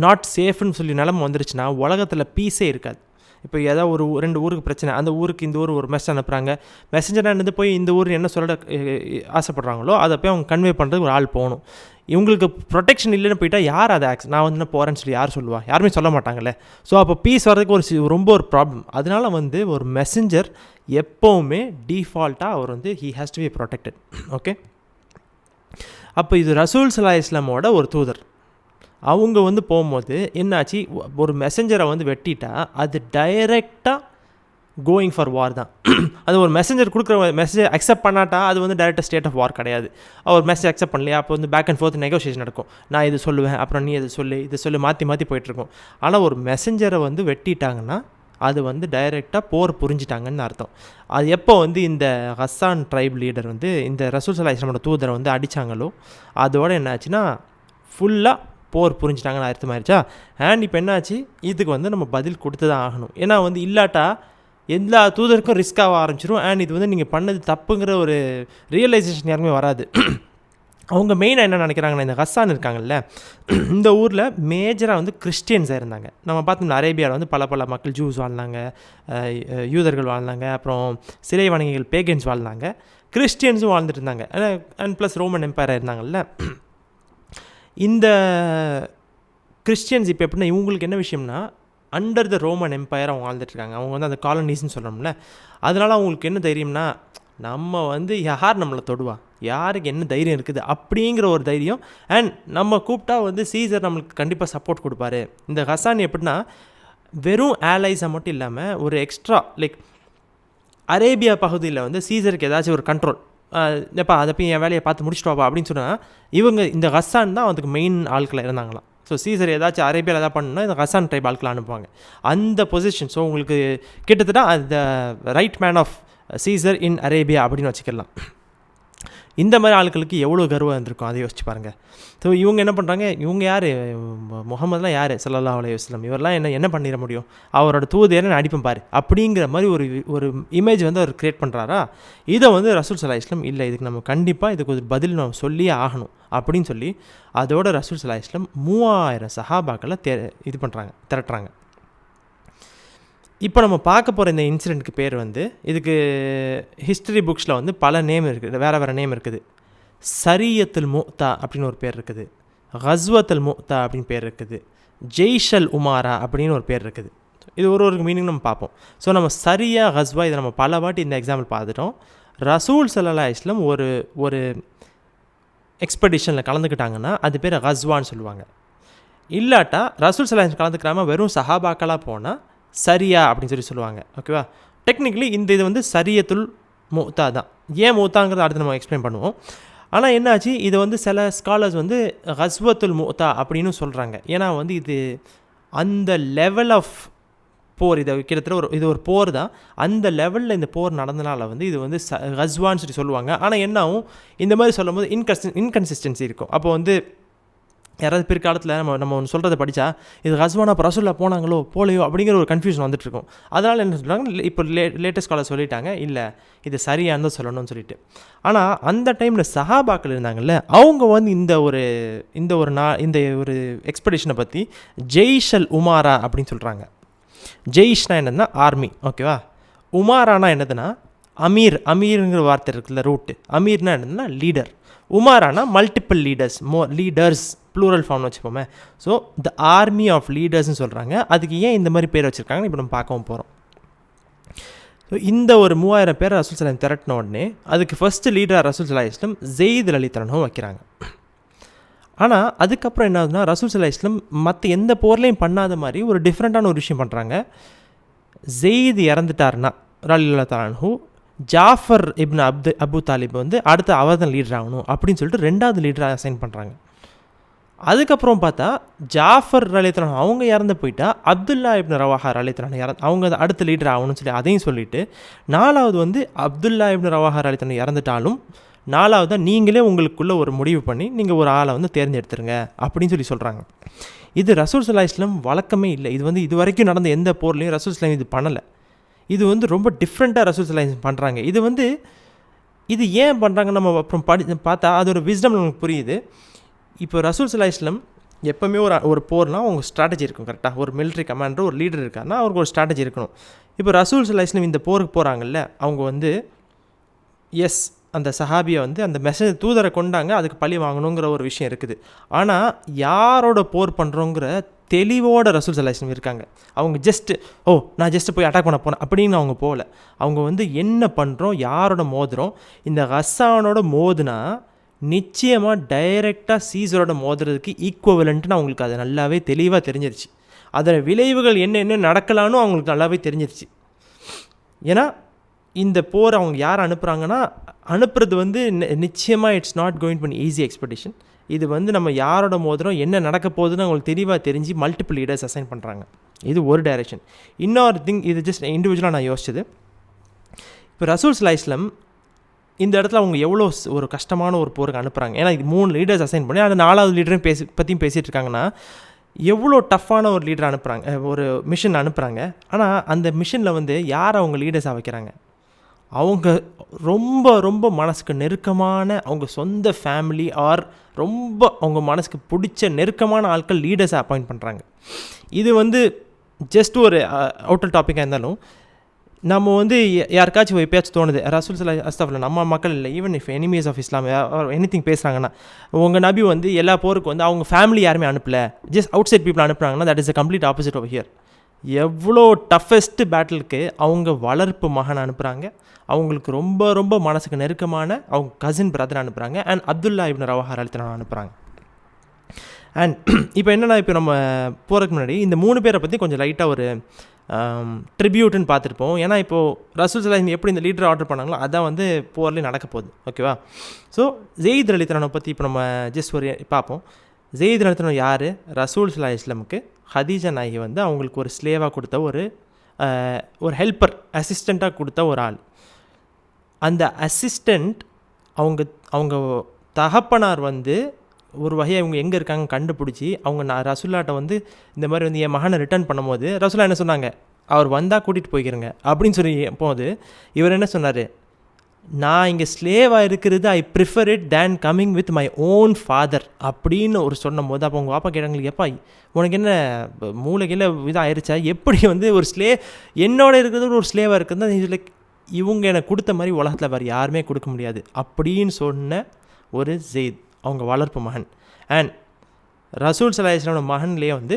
நாட் சேஃப்னு சொல்லி நிலமை வந்துருச்சுன்னா உலகத்தில் பீஸே இருக்காது. இப்போ ஏதாவது ஒரு 2 ஊருக்கு பிரச்சனை, அந்த ஊருக்கு இந்த ஊர் ஒரு மெசேஜ் அனுப்புகிறாங்க, மெசஞ்சராக போய் இந்த ஊர் என்ன சொல்ல ஆசைப்பட்றாங்களோ அதை போய் அவங்க கன்வே பண்ணுறதுக்கு ஒரு ஆள் போகணும். இவங்களுக்கு ப்ரொடெக்ஷன் இல்லைன்னு போயிட்டால் யார் அதை நான் போகிறேன்னு சொல்லி யார் சொல்லுவா? யாருமே சொல்ல மாட்டாங்கல்ல. ஸோ அப்போ பீஸ் வர்றதுக்கு ரொம்ப ஒரு ப்ராப்ளம். அதனால் ஒரு மெசஞ்சர் எப்போவுமே டீஃபால்ட்டாக அவர் he has to be protected. Okay, அப்போ இது ரசூல் ஸல்லல்லாஹு அலைஹி வஸல்லமோட ஒரு தூதர். அவங்க போகும்போது என்னாச்சு, ஒரு மெசஞ்சரை வெட்டிட்டா அது டைரெக்டாக கோயிங் ஃபார் வார் தான். அது ஒரு மெசஞ்சர் கொடுக்குற மெசேஜ் அக்செப்ட் பண்ணாட்டா அது டைரெக்டாக ஸ்டேட் ஆஃப் வார் கிடையாது. அவர் மெசேஜ் அக்செப்ட் பண்ணலையா, அப்போ பேக் அண்ட் ஃபோர்த் நெகோசியேஷன் நடக்கும். நான் இது சொல்லுவேன், அப்புறம் நீ இதை சொல்லி மாற்றி போயிட்டுருக்கோம். ஆனால் ஒரு மெசஞ்சரை வெட்டிட்டாங்கன்னா அது டைரெக்டாக போர் புரிஞ்சிட்டாங்கன்னு அர்த்தம். அது எப்போ இந்த ஹஸ்ஸான் ட்ரைப் லீடர் இந்த ரசூல் ஸல்லல்லாஹு அலைஹி வஸல்லம் தூதரை அடித்தாங்களோ அதோடு என்னாச்சுன்னா ஃபுல்லாக போர் புரிஞ்சிட்டாங்கன்னு அர்த்தமாயிருச்சா. அண்ட் இப்போ என்னாச்சு, இதுக்கு நம்ம பதில் கொடுத்து தான் ஆகணும். ஏன்னா இல்லாட்டா எல்லா தூதருக்கும் ரிஸ்க்காக ஆரம்பிச்சிடும். அண்ட் இது நீங்கள் பண்ணது தப்புங்கிற ஒரு ரியலைசேஷன் யாருமே வராது. அவங்க மெயினாக என்ன நினைக்கிறாங்கன்னா, இந்த ஹஸ்ஸான் இருக்காங்கல்ல, இந்த ஊரில் மேஜராக கிறிஸ்டியன்ஸாக இருந்தாங்க. நம்ம பார்த்தோம்னா அரேபியாவில் பல மக்கள் ஜூஸ் வாழ்ந்தாங்க, யூதர்கள் வாழ்ந்தாங்க, அப்புறம் சிலை வணங்கிகள் பேகன்ஸ் வாழ்ந்தாங்க, கிறிஸ்டியன்ஸும் வாழ்ந்துட்டு இருந்தாங்க. அண்ட் ப்ளஸ் ரோமன் எம்பையர் இருந்தாங்கல்ல. இந்த கிறிஸ்டியன்ஸ் இப்போ எப்படின்னா, இவங்களுக்கு என்ன விஷயம்னா, அண்டர் த ரோமன் எம்பையர் அவங்க வாழ்ந்துட்டுருக்காங்க. அவங்க வந்து அந்த காலனிஸ்ன்னு சொல்கிறோம்ல. அதனால் அவங்களுக்கு என்ன தைரியம்னா, நம்ம வந்து யார் நம்மளை தொடுவா, யாருக்கு என்ன தைரியம் இருக்குது அப்படிங்கிற ஒரு தைரியம். அண்ட் நம்ம கூப்பிட்டா வந்து சீசர் நம்மளுக்கு கண்டிப்பாக சப்போர்ட் கொடுப்பாரு. இந்த ஹசான் எப்படின்னா வெறும் ஆலைஸை மட்டும் இல்லாமல் ஒரு எக்ஸ்ட்ரா லைக் அரேபியா பகுதியில் வந்து சீசருக்கு ஏதாச்சும் ஒரு கண்ட்ரோல், எப்பா அதை போய் என் வேலையை பார்த்து முடிச்சுட்டு அப்படின்னு சொன்னால் இவங்க இந்த ஹசான் தான் அதுக்கு மெயின் ஆட்களை இருந்தாங்களாம். ஸோ சீசர் ஏதாச்சும் அரேபியாவில் ஏதாவது பண்ணணும்னா இந்த ஹசான் ட்ரைப் ஆட்களை அனுப்புவாங்க அந்த பொசிஷன். ஸோ உங்களுக்கு கிட்டத்தட்ட அந்த right man of Caesar in Arabia அப்படின்னு வச்சுக்கலாம். இந்த மாதிரி ஆட்களுக்கு எவ்வளோ கர்வம் இருந்திருக்கும் அதை யோசிச்சு பாருங்கள். ஸோ இவங்க என்ன பண்ணுறாங்க, இவங்க யார், முகமதுலாம் யார், ஸல்லல்லாஹு அலைஹி வஸல்லம், இவரெல்லாம் என்ன பண்ணிட முடியும், அவரோட தூதரை நான் அடிப்பேன் பாரு அப்படிங்கிற மாதிரி ஒரு இமேஜ் வந்து அவர் க்ரியேட் பண்ணுறாரா. இதை வந்து ரசூல் ஸல்லல்லாஹு அலைஹி வஸல்லம் இல்லை, இதுக்கு நம்ம கண்டிப்பாக இதுக்கு ஒரு பதில் நம்ம சொல்லியே ஆகணும் அப்படின்னு சொல்லி அதோட ரசூல் ஸல்லல்லாஹு அலைஹி வஸல்லம் 3000 சஹாபாக்களை இது பண்ணுறாங்க, திரட்டுறாங்க. இப்போ நம்ம பார்க்க போகிற இந்த இன்சிடெண்ட்டுக்கு பேர் வந்து, இதுக்கு ஹிஸ்டரி புக்ஸில் வந்து பல நேம் இருக்குது, வேறு நேம் இருக்குது. சரியத்துல் முக்தா அப்படின்னு ஒரு பேர் இருக்குது, கஸ்வத்துல் முக்தா அப்படின்னு பேர் இருக்குது, ஜெய்ஷல் உமாரா அப்படின்னு ஒரு பேர் இருக்குது. இது ஒரு மீனிங் நம்ம பார்ப்போம். ஸோ நம்ம சரியா கஸ்வா இதை நம்ம பல வாட்டி இந்த எக்ஸாம்பிள் பார்த்துட்டோம். ரசூல் ஸல்லல்லாஹு அலைஹி வஸல்லம் ஒரு எக்ஸ்பெடிஷனில் கலந்துக்கிட்டாங்கன்னா அது பேர் கஸ்வான்னு சொல்லுவாங்க. இல்லாட்டா ரசூல் ஸல்லல்லாஹு அலைஹி வஸல்லம் கலந்துக்கிறாமல் வெறும் சஹாபாக்களாக போனால் சரியா அப்படின்னு சொல்லுவாங்க. ஓகேவா. டெக்னிக்கலி இது வந்து சரியத்துல் முக்தா தான். ஏன் முக்தாங்கிறத அடுத்து நம்ம எக்ஸ்பிளைன் பண்ணுவோம். ஆனால் என்னாச்சு, இதை வந்து சில ஸ்காலர்ஸ் வந்து கஸ்வத்துல் முக்தா அப்படின்னு சொல்கிறாங்க. ஏன்னா வந்து இது அந்த லெவல் ஆஃப் போர், இதை கிட்டத்தட்ட இது ஒரு போர் தான், அந்த லெவலில் இந்த போர் நடந்தனால வந்து இது வந்து கஸ்வான்னு சொல்லுவாங்க. ஆனால் என்னாகும், இந்த மாதிரி சொல்லும் போது இன்கன்சிஸ்டன்சி இருக்கும். அப்போ வந்து யாராவது பிற்காலத்தில் நம்ம ஒன்று சொல்கிறத படித்தா இது கஸ்வானா அப்போ ரசூல்லா போனாங்களோ போலையோ அப்படிங்கிற ஒரு கன்ஃபியூஷன் வந்துட்டுருக்கும். அதனால் என்ன சொல்கிறாங்க, இப்போ லேட்டஸ்ட் ஸ்காலர் சொல்லிட்டாங்க இல்லை இது சரியானது சொல்லணும்னு சொல்லிட்டு. ஆனால் அந்த டைமில் சஹாபாக்கள் இருந்தாங்கல்ல, அவங்க வந்து இந்த ஒரு எக்ஸ்பெடிஷனை பற்றி ஜெய்ஷல் உமாரா அப்படின்னு சொல்கிறாங்க. ஜெய்ஷ்னா என்னதுன்னா ஆர்மி, ஓகேவா. உமாரானா என்னதுன்னா அமீருங்கிற வார்த்தை இருக்குல்ல, ரூட்டு. அமீர்னா என்னதுன்னா லீடர், உமாரானா மல்டிபிள் லீடர்ஸ் ப்ளூரல் ஃபார்ம்னு வச்சுப்போமே. ஸோ த ஆர்மி ஆஃப் லீடர்ஸ்னு சொல்கிறாங்க. அதுக்கு ஏன் இந்த மாதிரி பேர் வச்சுருக்காங்கன்னு இப்போ நம்ம பார்க்கவும் போகிறோம். ஸோ இந்த ஒரு 3000 பேரை ரசூல் ஸல்லல்லாஹு அலைஹி வஸல்லம் திரட்டின உடனே அதுக்கு ஃபஸ்ட்டு லீடராக ரசூல் ஸல்லல்லாஹு அலைஹி வஸல்லம் ஸெய்த் ரலியல்லாஹு வைக்கிறாங்க. ஆனால் அதுக்கப்புறம் என்ன ஆகுதுன்னா, ரசூல் ஸல்லல்லாஹு அலைஹி வஸல்லம் மற்ற எந்த போர்லையும் பண்ணாத மாதிரி ஒரு டிஃப்ரெண்ட்டான ஒரு விஷயம் பண்ணுறாங்க. ஸெய்த் இறந்துட்டார்னா ரலியல்லாஹு அன்ஹு, ஜாஃபர் இப்னு அபு தாலிப் வந்து அடுத்து அவர் தான் லீடர் ஆகணும் அப்படின்னு சொல்லிட்டு 2வது லீடராக அசைன் பண்ணுறாங்க. அதுக்கப்புறம் பார்த்தா ஜாஃபர் ரலியல்லாஹு அவங்க இறந்து போயிட்டா அப்துல்லா இப்னு ரவாஹா ரலியல்லாஹு அவங்க அடுத்த லீடர் ஆகணும்னு சொல்லி அதையும் சொல்லிவிட்டு 4வது வந்து அப்துல்லா இப்னு ரவாஹா ரலியல்லாஹு இறந்துட்டாலும் 4வது நீங்களே உங்களுக்குள்ளே ஒரு முடிவு பண்ணி நீங்கள் ஒரு ஆளை வந்து தேர்ந்தெடுத்துருங்க அப்படின்னு சொல்கிறாங்க. இது ரசூல் ஸல்லல்லாஹு அலைஹி வஸல்லம் வழக்கமே இல்லை. இது வந்து இது வரைக்கும் நடந்த எந்த போர்லையும் ரசூல் ஸல்லல்லாஹு அலைஹி வஸல்லம் இது பண்ணலை. இது வந்து ரொம்ப டிஃப்ரெண்ட்டாக ரசூல் ஸல்லல்லாஹு அலைஹி வஸல்லம் பண்ணுறாங்க. இது ஏன் பண்ணுறாங்கன்னு நம்ம அப்புறம் பார்த்தா அதோட விஸ்டம் நமக்கு புரியுது. இப்போ ரசூல் ஸல்லல்லாஹு அலைஹி வஸல்லம் எப்போவுமே ஒரு போர்னால் அவங்க ஸ்ட்ராட்டஜி இருக்கும். கரெக்டாக ஒரு மிலிட்ரி கமாண்டர் ஒரு லீடர் இருக்காருன்னா அவருக்கு ஒரு ஸ்ட்ராட்டஜி இருக்கணும். இப்போ ரசூல் ஸல்லல்லாஹு அலைஹி வஸல்லம் இந்த போருக்கு போகிறாங்கல்ல, அவங்க வந்து அந்த சஹாபியை வந்து அந்த மெசேஜ் தூதரை கொண்டாங்க, அதுக்கு பழி வாங்கணுங்கிற ஒரு விஷயம் இருக்குது. ஆனால் யாரோட போர் பண்ணுறோங்கிற தெளிவோட ரசூல் ஸல்லல்லாஹு அலைஹி வஸல்லம் இருக்காங்க. அவங்க நான் போய் அட்டாக் பண்ண போனேன் அப்படின்னு அவங்க போகல. அவங்க வந்து என்ன பண்ணுறோம், யாரோட மோதுறோம், இந்த ஹஸ்ஸானோட மோதுனா நிச்சயமாக டைரெக்டாக சீசரோட மோதுறதுக்கு ஈக்குவலன்ட்டுன்னு அவங்களுக்கு அது நல்லாவே தெளிவாக தெரிஞ்சிருச்சு. அதோட விளைவுகள் என்ன நடக்கலான்னு அவங்களுக்கு நல்லாவே தெரிஞ்சிருச்சு. ஏன்னா இந்த போர் அவங்க யார் அனுப்புகிறாங்கன்னா, அனுப்புறது வந்து நிச்சயமாக it's not going to be easy expedition. இது வந்து நம்ம யாரோட மோதிரம் என்ன நடக்க போகுதுன்னு அவங்களுக்கு தெளிவாக தெரிஞ்சு மல்டிபிள் லீடர்ஸ் அசைன் பண்ணுறாங்க. இது ஒரு டைரெக்ஷன். இன்னொரு திங், இது ஜஸ்ட் இண்டிவிஜுவலாக நான் யோசிச்சது. இப்போ ரசூல் ஸல்லல்லாஹு அலைஹி வஸல்லம் இந்த இடத்துல அவங்க எவ்வளோ ஒரு கஷ்டமான ஒரு போருக்கு அனுப்புகிறாங்க. ஏன்னா இது 3 லீடர்ஸ் அசைன் பண்ணி அந்த 4வது லீடரையும் பற்றியும் பேசிகிட்டு இருக்காங்கன்னா எவ்வளோ டஃப்பான ஒரு லீடர் அனுப்புகிறாங்க, ஒரு மிஷன் அனுப்புகிறாங்க. ஆனால் அந்த மிஷனில் வந்து யார் அவங்க லீடர்ஸாக வைக்கிறாங்க, அவங்க ரொம்ப ரொம்ப மனசுக்கு நெருக்கமான அவங்க சொந்த ஃபேமிலி ஆர் ரொம்ப அவங்க மனசுக்கு பிடிச்ச நெருக்கமான ஆட்கள் லீடர்ஸை அப்பாயிண்ட் பண்ணுறாங்க. இது வந்து ஜஸ்ட் ஒரு அவுட்டர் டாப்பிக்காக இருந்தாலும் நம்ம வந்து யாருக்காச்சும் எப்பயாச்சும் தோணுது, ரசூல் ஸல்லல்லாஹு அலைஹி வஸல்லம் நம்ம மக்கள் இல்லை, even if enemies of Islam anything பேசுகிறாங்கன்னா, உங்கள் நபி வந்து எல்லா போருக்கு வந்து அவங்க ஃபேமிலி யாருமே அனுப்பலை, ஜஸ்ட் அவுட் சைட் பீப்புள் அனுப்புகிறாங்கன்னா that is a complete opposite of here. எவ்வளோ டஃபஸ்ட்டு பேட்டிலுக்கு அவங்க வளர்ப்பு மகன் அனுப்புகிறாங்க, அவங்களுக்கு ரொம்ப ரொம்ப மனசுக்கு நெருக்கமான அவங்க கசின் பிரதர் அனுப்புகிறாங்க, அண்ட் அப்துல்லா இப்னு ரவாஹா ரலியல்லாஹு அனுப்புகிறாங்க. அண்ட் இப்போ என்னென்னா, இப்போ நம்ம போகிறதுக்கு முன்னாடி இந்த 3 பேரை பற்றி கொஞ்சம் லைட்டாக ஒரு ட்ரிபியூட்டுன்னு பார்த்துருப்போம். ஏன்னா இப்போது ரசூல் ஸல்லல்லாஹு எப்படி இந்த லீடர் ஆர்டர் பண்ணாங்களோ அதான் வந்து போர்லேயே நடக்க போகுது. ஓகேவா? ஸோ ஜெயித் ரலியல்லாஹு அன்ஹு பற்றி இப்போ நம்ம ஜஸ்ட் ஒரு பார்ப்போம். ஜெயித் ரலியல்லாஹு அன்ஹு யார்? ரசூல் ஸல்லல்லாஹு அலைஹி வஸல்லம் ஹதீஜா நாயகி வந்து அவங்களுக்கு ஒரு ஸ்லேவாக கொடுத்த ஒரு ஹெல்ப்பர், அசிஸ்டண்ட்டாக கொடுத்த ஒரு ஆள். அந்த அசிஸ்டண்ட் அவங்க தகப்பனார் வந்து ஒரு வகையை இவங்க எங்கே இருக்காங்க கண்டுபிடிச்சி அவங்க ரசூல்லாட்ட வந்து இந்த மாதிரி வந்து என் மகனை ரிட்டர்ன் பண்ணும்போது ரசூல்லா என்ன சொன்னாங்க, அவர் வந்தால் கூட்டிகிட்டு போய்க்கிறங்க அப்படின்னு சொல்லி போது இவர் என்ன சொன்னார், நான் இங்கே ஸ்லேவாக இருக்கிறது I prefer it than coming with my own father அப்படின்னு ஒரு சொன்னும் போது அப்போ உங்கள் பாப்பா கேட்டாங்களுக்கு, எப்பா உனக்கு என்ன மூளைகையில் இதாக ஆயிடுச்சா, எப்படி வந்து ஒரு என்னோட இருக்கிறது ஒரு ஸ்லேவாக இருக்கிறது லைக் இவங்க எனக்கு கொடுத்த மாதிரி உலகத்தில் வேறு யாருமே கொடுக்க முடியாது அப்படின்னு சொன்ன ஒரு ஜெயித் அவங்க வளர்ப்பு மகன். அண்ட் ரசூல் ஸல்லல்லாஹு அலைஹி வஸல்லம் மகன்லேயே வந்து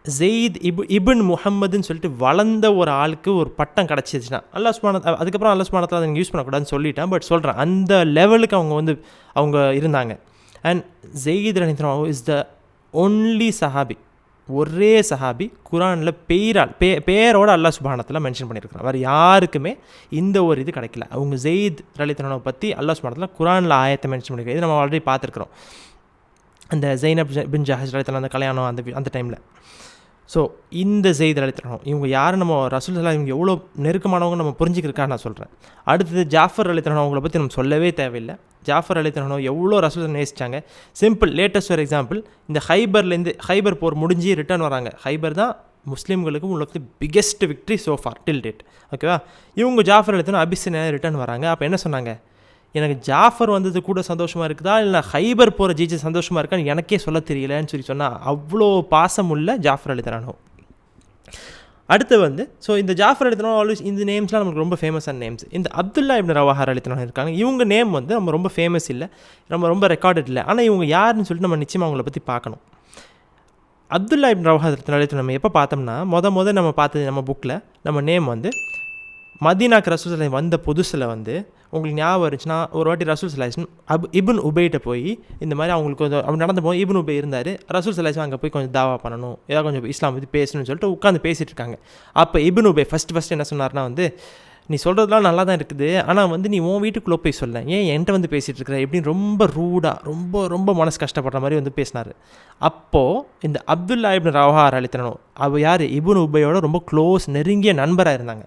ஜெயித் இப்ன் முஹம்மதுன்னு சொல்லிட்டு வளர்ந்த ஒரு ஆளுக்கு ஒரு பட்டம் கிடச்சிச்சுன்னா அல்லாஹ் சுப்ஹானஹு அதுக்கப்புறம் அல்லாஹ் சுப்ஹானஹு அதை நீங்கள் யூஸ் பண்ணக்கூடாதுன்னு சொல்லிட்டேன், பட் சொல்கிறேன் அந்த லெவலுக்கு அவங்க இருந்தாங்க. அண்ட் ஜெயித் ரலியல்லாஹு அன்ஹு இஸ் த ஒன்லி சஹாபி, ஒரே சஹாபி குரானில் பேரோட அல்லாஹ் சுப்ஹானஹு மென்ஷன் பண்ணியிருக்கிறான். வேறு யாருக்குமே இந்த ஒரு இது கிடைக்கல. அவங்க ஜெயித் ரலியல்லாஹு அன்ஹு பற்றி அல்லாஹ் சுப்ஹானஹு குரானில் ஆயத்தை மென்ஷன் பண்ணியிருக்காங்க. இது நம்ம ஆல்ரெடி பார்த்துருக்குறோம், அந்த ஜைனப் பின் ஜஹஷ் ரலியல்லாஹு அந்த கல்யாணம் அந்த டைமில். ஸோ இந்த ஜெயித் ரலியல்லாஹு அன்ஹு இவங்க யார், நம்ம ரசூல் ஸல்லல்லாஹு இவங்க எவ்வளோ நெருக்கமானவங்க நம்ம புரிஞ்சிக்கிறதுக்காக நான் சொல்கிறேன். அடுத்தது ஜாஃபர் ரலியல்லாஹு அன்ஹு அவங்கள பற்றி நம்ம சொல்லவே தேவையில்லை. ஜாஃபர் ரலியல்லாஹு அன்ஹு எவ்வளோ ரசூல் நேசித்தாங்க. சிம்பிள் லேட்டஸ்ட் ஒரு எக்ஸாம்பிள், இந்த ஹைபர் போர் முடிஞ்சு ரிட்டர்ன் வராங்க. ஹைபர் தான் முஸ்லீம்களுக்கு உள்ள biggest victory so far till date. ஓகேவா? இவங்க ஜாஃபர் ரலியல்லாஹு அன்ஹு அபிஸினியா ரிட்டர்ன் வராங்க. அப்போ என்ன சொன்னாங்க, எனக்கு ஜாஃபர் வந்தது கூட சந்தோஷமாக இருக்குதா இல்லை ஹைபர் போகிற ஜெயிச்சு சந்தோஷமாக இருக்கான்னு எனக்கே சொல்ல தெரியலன்னு சொல்லி சொன்னால் அவ்வளோ பாசம் உள்ள ஜாஃபர் ரலியல்லாஹு அன்ஹு. அடுத்து வந்து ஸோ இந்த ஜாஃபர் ரலியல்லாஹு அன்ஹு ஆல்வேஸ் இந்த நேம்ஸ்லாம் நமக்கு ரொம்ப ஃபேமஸான நேம்ஸ். இந்த அப்துல்லா இப்னு ரவாஹா ரலியல்லாஹு அன்ஹு இருக்காங்க, இவங்க நேம் வந்து நம்ம ரொம்ப ஃபேமஸ் இல்லை, நம்ம ரொம்ப ரெக்கார்டட் இல்லை. ஆனால் இவங்க யாருன்னு சொல்லிட்டு நம்ம நிச்சயமாக அவங்கள பற்றி பார்க்கணும். அப்துல்லா இப்னு ரவாஹா ரலியல்லாஹு அன்ஹு நம்ம எப்போ பார்த்தோம்னா நம்ம பார்த்தது நம்ம புக்கில் நம்ம நேம் வந்து மதீனாக்கு ரசூல் ஸல்லல்லாஹு வந்த புதுசில் வந்து உங்களுக்கு ஞாபகம் இருந்துச்சுன்னா ஒரு வாட்டி ரசூல் ஸல்லல்லாஹு இப்னு உபைட்ட போய் இந்த மாதிரி அவங்களுக்கு கொஞ்சம் அப்படி நடந்து போய் இப்னு உபை இருந்தார். ரசூல் ஸல்லல்லாஹு அங்கே போய் கொஞ்சம் தாவா பண்ணணும், ஏதாவது கொஞ்சம் இஸ்லாம் பற்றி பேசணும்னு சொல்லிட்டு உட்காந்து பேசிகிட்டு இருக்காங்க. அப்போ இப்னு உபை ஃபஸ்ட்டு என்ன சொன்னார்னா வந்து, நீ சொல்கிறதுலாம் நல்லா தான் இருக்குது, ஆனால் வந்து நீ உன் வீட்டுக்குள்ளே போய் சொல்ல, ஏன் என்கிட்ட வந்து பேசிகிட்டு இருக்கிற எப்படின்னு ரொம்ப ரூடாக ரொம்ப ரொம்ப மனசு கஷ்டப்படுற மாதிரி வந்து பேசினார். அப்போது இந்த அப்துல்லா இப்னு ரவாஹா ரலியல்லாஹு அன்ஹு அவள் யார், இப்னு உபையோட ரொம்ப க்ளோஸ் நெருங்கிய நண்பராக இருந்தாங்க.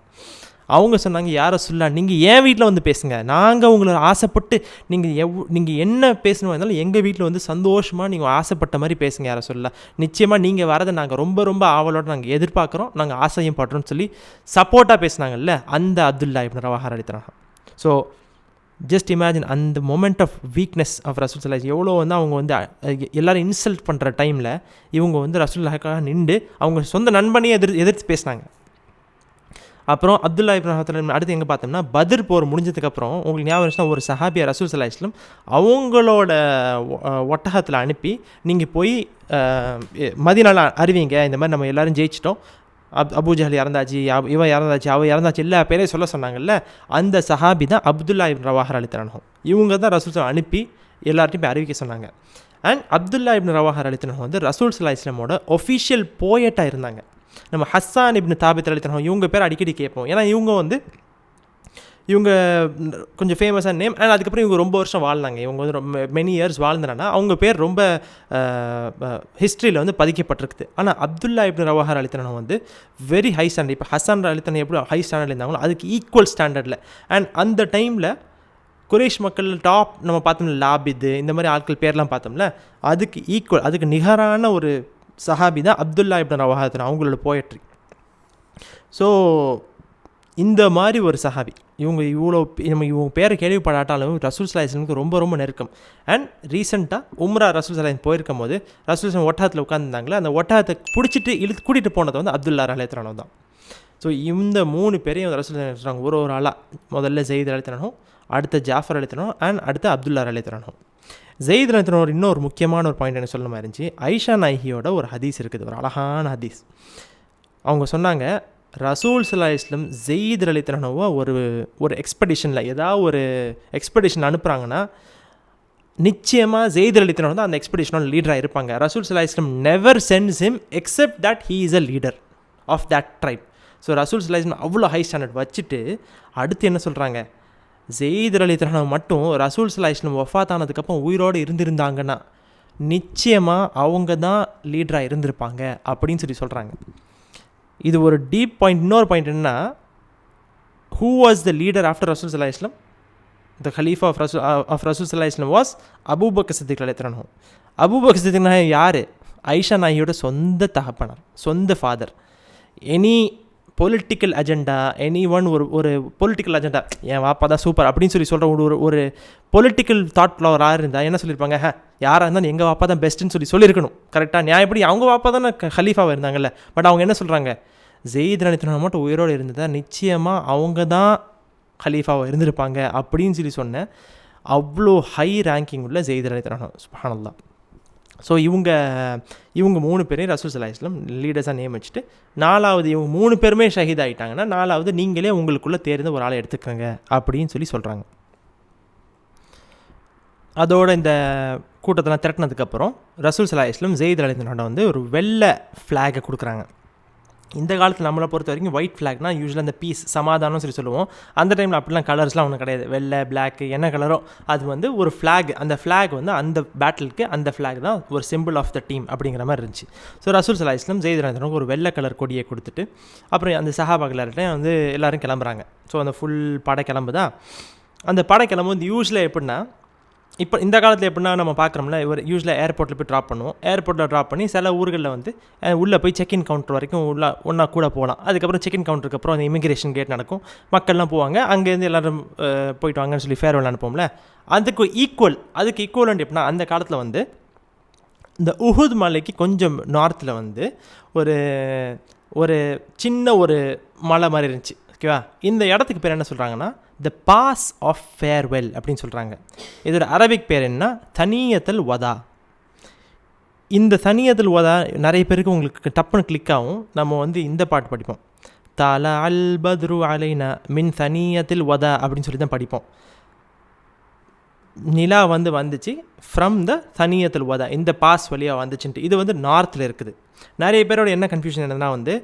அவங்க சொன்னாங்க, யார சொல்லா நீங்கள் என் வீட்டில் வந்து பேசுங்க, நாங்கள் உங்களை ஆசைப்பட்டு நீங்கள் என்ன பேசணும் இருந்தாலும் எங்கள் வீட்டில் வந்து சந்தோஷமாக நீங்கள் ஆசைப்பட்ட மாதிரி பேசுங்க, யார சொல்லலாம், நிச்சயமாக நீங்கள் வரதை நாங்கள் ரொம்ப ரொம்ப ஆவலோடு நாங்கள் எதிர்பார்க்குறோம், நாங்கள் ஆசையும் படுறோம்னு சொல்லி சப்போர்ட்டாக பேசினாங்கல்ல அந்த அப்துல்லா இப்னு ரவாஹா ரலியல்லாஹு அன்ஹு. ஸோ ஜஸ்ட் இமேஜின் அந்த மொமெண்ட் ஆஃப் வீக்னஸ் ஆஃப் ரசூல் ஸல்லல்லாஹு எவ்வளோ வந்து அவங்க வந்து எல்லோரும் இன்சல்ட் பண்ணுற டைமில் இவங்க வந்து ரசூலுல்லாஹ்க்காக நின்று அவங்க சொந்த நண்பனையே எதிர்த்து பேசினாங்க. அப்புறம் அப்துல்லா இப்னு ரவாஹா அடுத்து எங்கே பார்த்தோம்னா பத்ர் போர் முடிஞ்சதுக்கப்புறம் உங்களுக்கு ஞாபகம் இருந்துச்சுன்னா ஒரு சஹாபியா ரசூல் ஸல்லல்லாஹு அலைஹி வஸல்லம் அவங்களோட ஒட்டகத்தில் அனுப்பி நீங்கள் போய் மதீனால அறிவிங்க, இந்த மாதிரி நம்ம எல்லோரும் ஜெயிச்சிட்டோம், அபூஜஹல் இறந்தாச்சு, இவன் இறந்தாச்சு, அவள் இறந்தாச்சு, எல்லா பேரையும் சொல்ல சொன்னாங்கல்ல, அந்த சஹாபி தான் அப்துல்லா இப்னு ரவாஹா ரலியல்லாஹு அன்ஹு. இவங்க தான் ரசூல் ஸல்லல்லாஹு அனுப்பி எல்லார்ட்டையும் போய் அறிவிக்க சொன்னாங்க. அண்ட் அப்துல்லா இப்னு ரவாஹா ரலியல்லாஹு அன்ஹு வந்து ரசூல் ஸல்லல்லாஹு அலைஹி வஸல்லமோட ஒஃபிஷியல் போயட்டாக இருந்தாங்க. நம்ம ஹஸ்ஸான் இப்னு தாபித் ரலியல்லாஹு அன்ஹு இவங்க பேர் அடிக்கடி கேட்போம், ஏன்னா இவங்க கொஞ்சம் ஃபேமஸான நேம். அண்ட் அதுக்கப்புறம் இவங்க ரொம்ப வருஷம் வாழ்ந்தாங்க, இவங்க வந்து ரொம்ப மெனி இயர்ஸ் வாழ்ந்தனால அவங்க பேர் ரொம்ப ஹிஸ்ட்ரியில் வந்து பதிக்கப்பட்டிருக்குது. ஆனால் அப்துல்லா இப்னு ரவாஹா ரலியல்லாஹு அன்ஹு வந்து வெரி ஹை ஸ்டாண்டர்ட். இப்போ ஹஸ்ஸான் ரலியல்லாஹு அன்ஹு எப்படி ஹை ஸ்டாண்டர்டில் இருந்தாங்களோ அதுக்கு ஈக்குவல் ஸ்டாண்டர்டில். அண்ட் அந்த டைமில் குறைஷ் மக்கள் டாப் நம்ம பார்த்தோம்ல லாபிது இந்த மாதிரி ஆட்கள் பேர்லாம் பார்த்தோம்ல, அதுக்கு ஈக்குவல் அதுக்கு நிகரான ஒரு சஹாபி தான் அப்துல்லா இப்னு ரவாஹா அவங்களோட போயட்ரி. ஸோ இந்த மாதிரி ஒரு சஹாபி இவங்க இவங்க பேரை கேள்விப்படாட்டாலும் ரசூல் ஸல்லல்லாஹு அலைஹி வஸல்லம் ரொம்ப ரொம்ப நெருக்கம். அண்ட் ரீசெண்டாக உம்ரா ரசூல் ஸல்லல்லாஹு அலைஹி போயிருக்கும் போது ரசூல் ஸல்லல்லாஹு ஒட்டகத்தில் உட்காந்துருந்தாங்களே, அந்த ஒட்டகத்தை பிடிச்சிட்டு கூட்டிகிட்டு போனது வந்து அப்துல்லா ரலியல்லாஹு அன்ஹு தான். ஸோ இந்த 3 பேரையும் ரசூல் ஸல்லல்லாஹு அலைஹி சொல்கிறாங்க ஒரு ஆளாக. முதல்ல ஜெயித் ரலியல்லாஹு அன்ஹு, அடுத்த ஜாஃபர் ரலியல்லாஹு அன்ஹு, அண்ட் அடுத்து அப்துல்லா ரலியல்லாஹு அன்ஹு. ஜெயித் ரலியல்லாஹு அன்ஹு இன்னொரு முக்கியமான ஒரு பாயிண்ட் என்ன சொல்ல மாதிரி இருந்துச்சு, ஐஷா நாயகியோட ஒரு ஹதீஸ் இருக்குது, ஒரு அழகான ஹதீஸ். அவங்க சொன்னாங்க, ரசூல் ஸல்லல்லாஹு அலைஹி வஸல்லம் ஸெய்த் ரலியல்லாஹு ஒரு எக்ஸ்பெடிஷனில் ஏதாவது ஒரு எக்ஸ்பெடிஷன் அனுப்புகிறாங்கன்னா நிச்சயமாக ஸெய்த் ரலியல்லாஹு தான் அந்த எக்ஸ்பெடிஷனோட லீடராக இருப்பாங்க. ரசூல் ஸல்லல்லாஹு அலைஹி வஸல்லம் never sends him except that he is a leader of that tribe. So ரசூல் ஸல்லல்லாஹு அலைஹி வஸல்லம் அவ்வளோ ஹை ஸ்டாண்டர்ட் வச்சுட்டு அடுத்து என்ன சொல்கிறாங்க, ஸெய்த் ரலியல்லாஹு மட்டும் ரசூல் ஸல்லல்லாஹு அலைஹி வஸல்லம் வஃபாத் ஆனதுக்கப்புறம் உயிரோடு இருந்திருந்தாங்கன்னா நிச்சயமாக அவங்க தான் லீடராக இருந்திருப்பாங்க அப்படின்னு சொல்கிறாங்க. இது ஒரு டீப் பாயிண்ட். இன்னொரு பாயிண்ட் என்னன்னா, who was the leader after ரசூல் ஸல்லல்லாஹு அலைஹி வஸல்லம்? த ஹலீஃபா ஆஃப் ரசூல் ஸல்லல்லாஹு அலைஹி வஸல்லம் வாஸ் அபூபக்கர் சித்திக் ரலியல்லாஹு. அபூபக்கர் சித்திக் யார்? ஐஷா நாயியோட சொந்த தகப்பனார், சொந்த father. Any political agenda, any one ஒரு பொலிட்டிக்கல் அஜெண்டா, என் வாப்பா தான் சூப்பர் அப்படின்னு சொல்கிற ஒரு பொலிட்டிக்கல் தாட் ஃப்ளவராக இருந்தால் என்ன சொல்லியிருப்பாங்க, யாராக இருந்தால் எங்கள் வாப்பா தான் பெஸ்ட்டுன்னு சொல்லியிருக்கணும். கரெக்டாக நியாயம் எப்படி அவங்க வாப்பா தானே ஹலீஃபாவாக இருந்தாங்கல்ல. பட் அவங்க என்ன சொல்கிறாங்க, ஸெய்த் ரலியல்லாஹு மட்டும் உயிரோடு இருந்ததா நிச்சயமாக அவங்க தான் ஹலீஃபாவாக இருந்திருப்பாங்க அப்படின்னு சொன்னேன். அவ்வளோ ஹை ரேங்கிங் உள்ள ஸெய்த் ரலியல்லாஹு, சுப்ஹானல்லாஹ். ஸோ இவங்க 3 பேரையும் ரசூல் ஸல்லல்லாஹு அலைஹி வஸல்லம் லீடர்ஸாக நியமிச்சுட்டு, 4வது இவங்க 3 பேருமே ஷஹீத் ஆகிட்டாங்கன்னா 4வது நீங்களே உங்களுக்குள்ளே தேர்ந்த ஒரு ஆளை எடுத்துக்கோங்க அப்படின்னு சொல்கிறாங்க. அதோட இந்த கூட்டத்தெல்லாம் திரட்டினதுக்கப்புறம் ரசூல் ஸல்லல்லாஹு அலைஹி வஸல்லம் ஸெய்த் ரலியல்லாஹு ஒரு வெள்ளை ஃப்ளாகை கொடுக்குறாங்க. இந்த காலத்தில் நம்மளை பொறுத்த வரைக்கும் ஒயிட் ஃப்ளாக்னால் யூஸ்வலாக அந்த பீஸ் சமாதானம் சொல்லுவோம். அந்த டைமில் அப்படிலாம் கலர்ஸ்லாம் ஒன்றும் கிடையாது. வெள்ளை, பிளாக்கு, என்ன கலரோ அது ஒரு ஃப்ளாக். அந்த ஃப்ளாக் அந்த பேட்டிலுக்கு அந்த ஃப்ளாக் தான் ஒரு சிம்பிள் ஆஃப் த டீம் அப்படிங்கிற மாதிரி இருந்துச்சு. ஸோ ரசூல் ஸல்லல்லாஹு அலைஹி வஸல்லம் ஸெய்த் ரலியல்லாஹு ஒரு வெள்ளை கலர் கொடியை கொடுத்துட்டு அப்புறம் அந்த சஹாபாக்கள்கிட்ட எல்லோரும் கிளம்புறாங்க. ஸோ அந்த ஃபுல் படை கிளம்புதா. அந்த படை கிளம்பும் யூஸ்வலாக எப்படின்னா, இப்போ இந்த காலத்தில் எப்படின்னா நம்ம பார்க்குறோம்ல, யூஸ்வலாக ஏர்போர்ட்டில் போய் ட்ராப் பண்ணுவோம். ஏர்போர்ட்டில் ட்ராப் பண்ணி சில ஊர்களில் உள்ளே போய் செக்இன் கவுண்டர் வரைக்கும் ஒன்றா கூட போகலாம். அதுக்கப்புறம் செக்இன் கவுண்டருக்கு அப்புறம் அந்த இமிக்ரேஷன் கேட் நடக்கும், மக்கள்லாம் போவாங்க. அங்கேருந்து எல்லோரும் போயிட்டு வாங்கன்னு சொல்லி ஃபேர்வெல் அனுப்போம்ல. அதுக்கு ஈக்குவலண்ட் எப்படின்னா, அந்த காலத்தில் இந்த உஹுத் மலைக்கு கொஞ்சம் நார்த்தில் ஒரு சின்ன ஒரு மலை மாதிரி இருந்துச்சு. ஓகேவா? இந்த இடத்துக்கு பேர் என்ன சொல்கிறாங்கன்னா, த பாஸ் ஆஃப் ஃபேர்வெல் அப்படின்னு சொல்கிறாங்க. இதோட அரபிக் பேர் என்ன, தனியத்துல் வதா. இந்த தனியத்துல் வதா நிறைய பேருக்கு உங்களுக்கு டப்புன்னு கிளிக் ஆகும். நம்ம இந்த பாட்டு படிப்போம், தலா அல் பத்ரு அலைனா மின் தனியத்துல் வதா அப்படின்னு சொல்லி தான் படிப்போம். நிலா வந்துச்சு ஃப்ரம் த தனியத்துல் வதா, இந்த பாஸ் வழியாக வந்துச்சுன்ட்டு. இது நார்த்தில் இருக்குது. நிறைய பேரோட என்ன கன்ஃபியூஷன் என்னன்னா,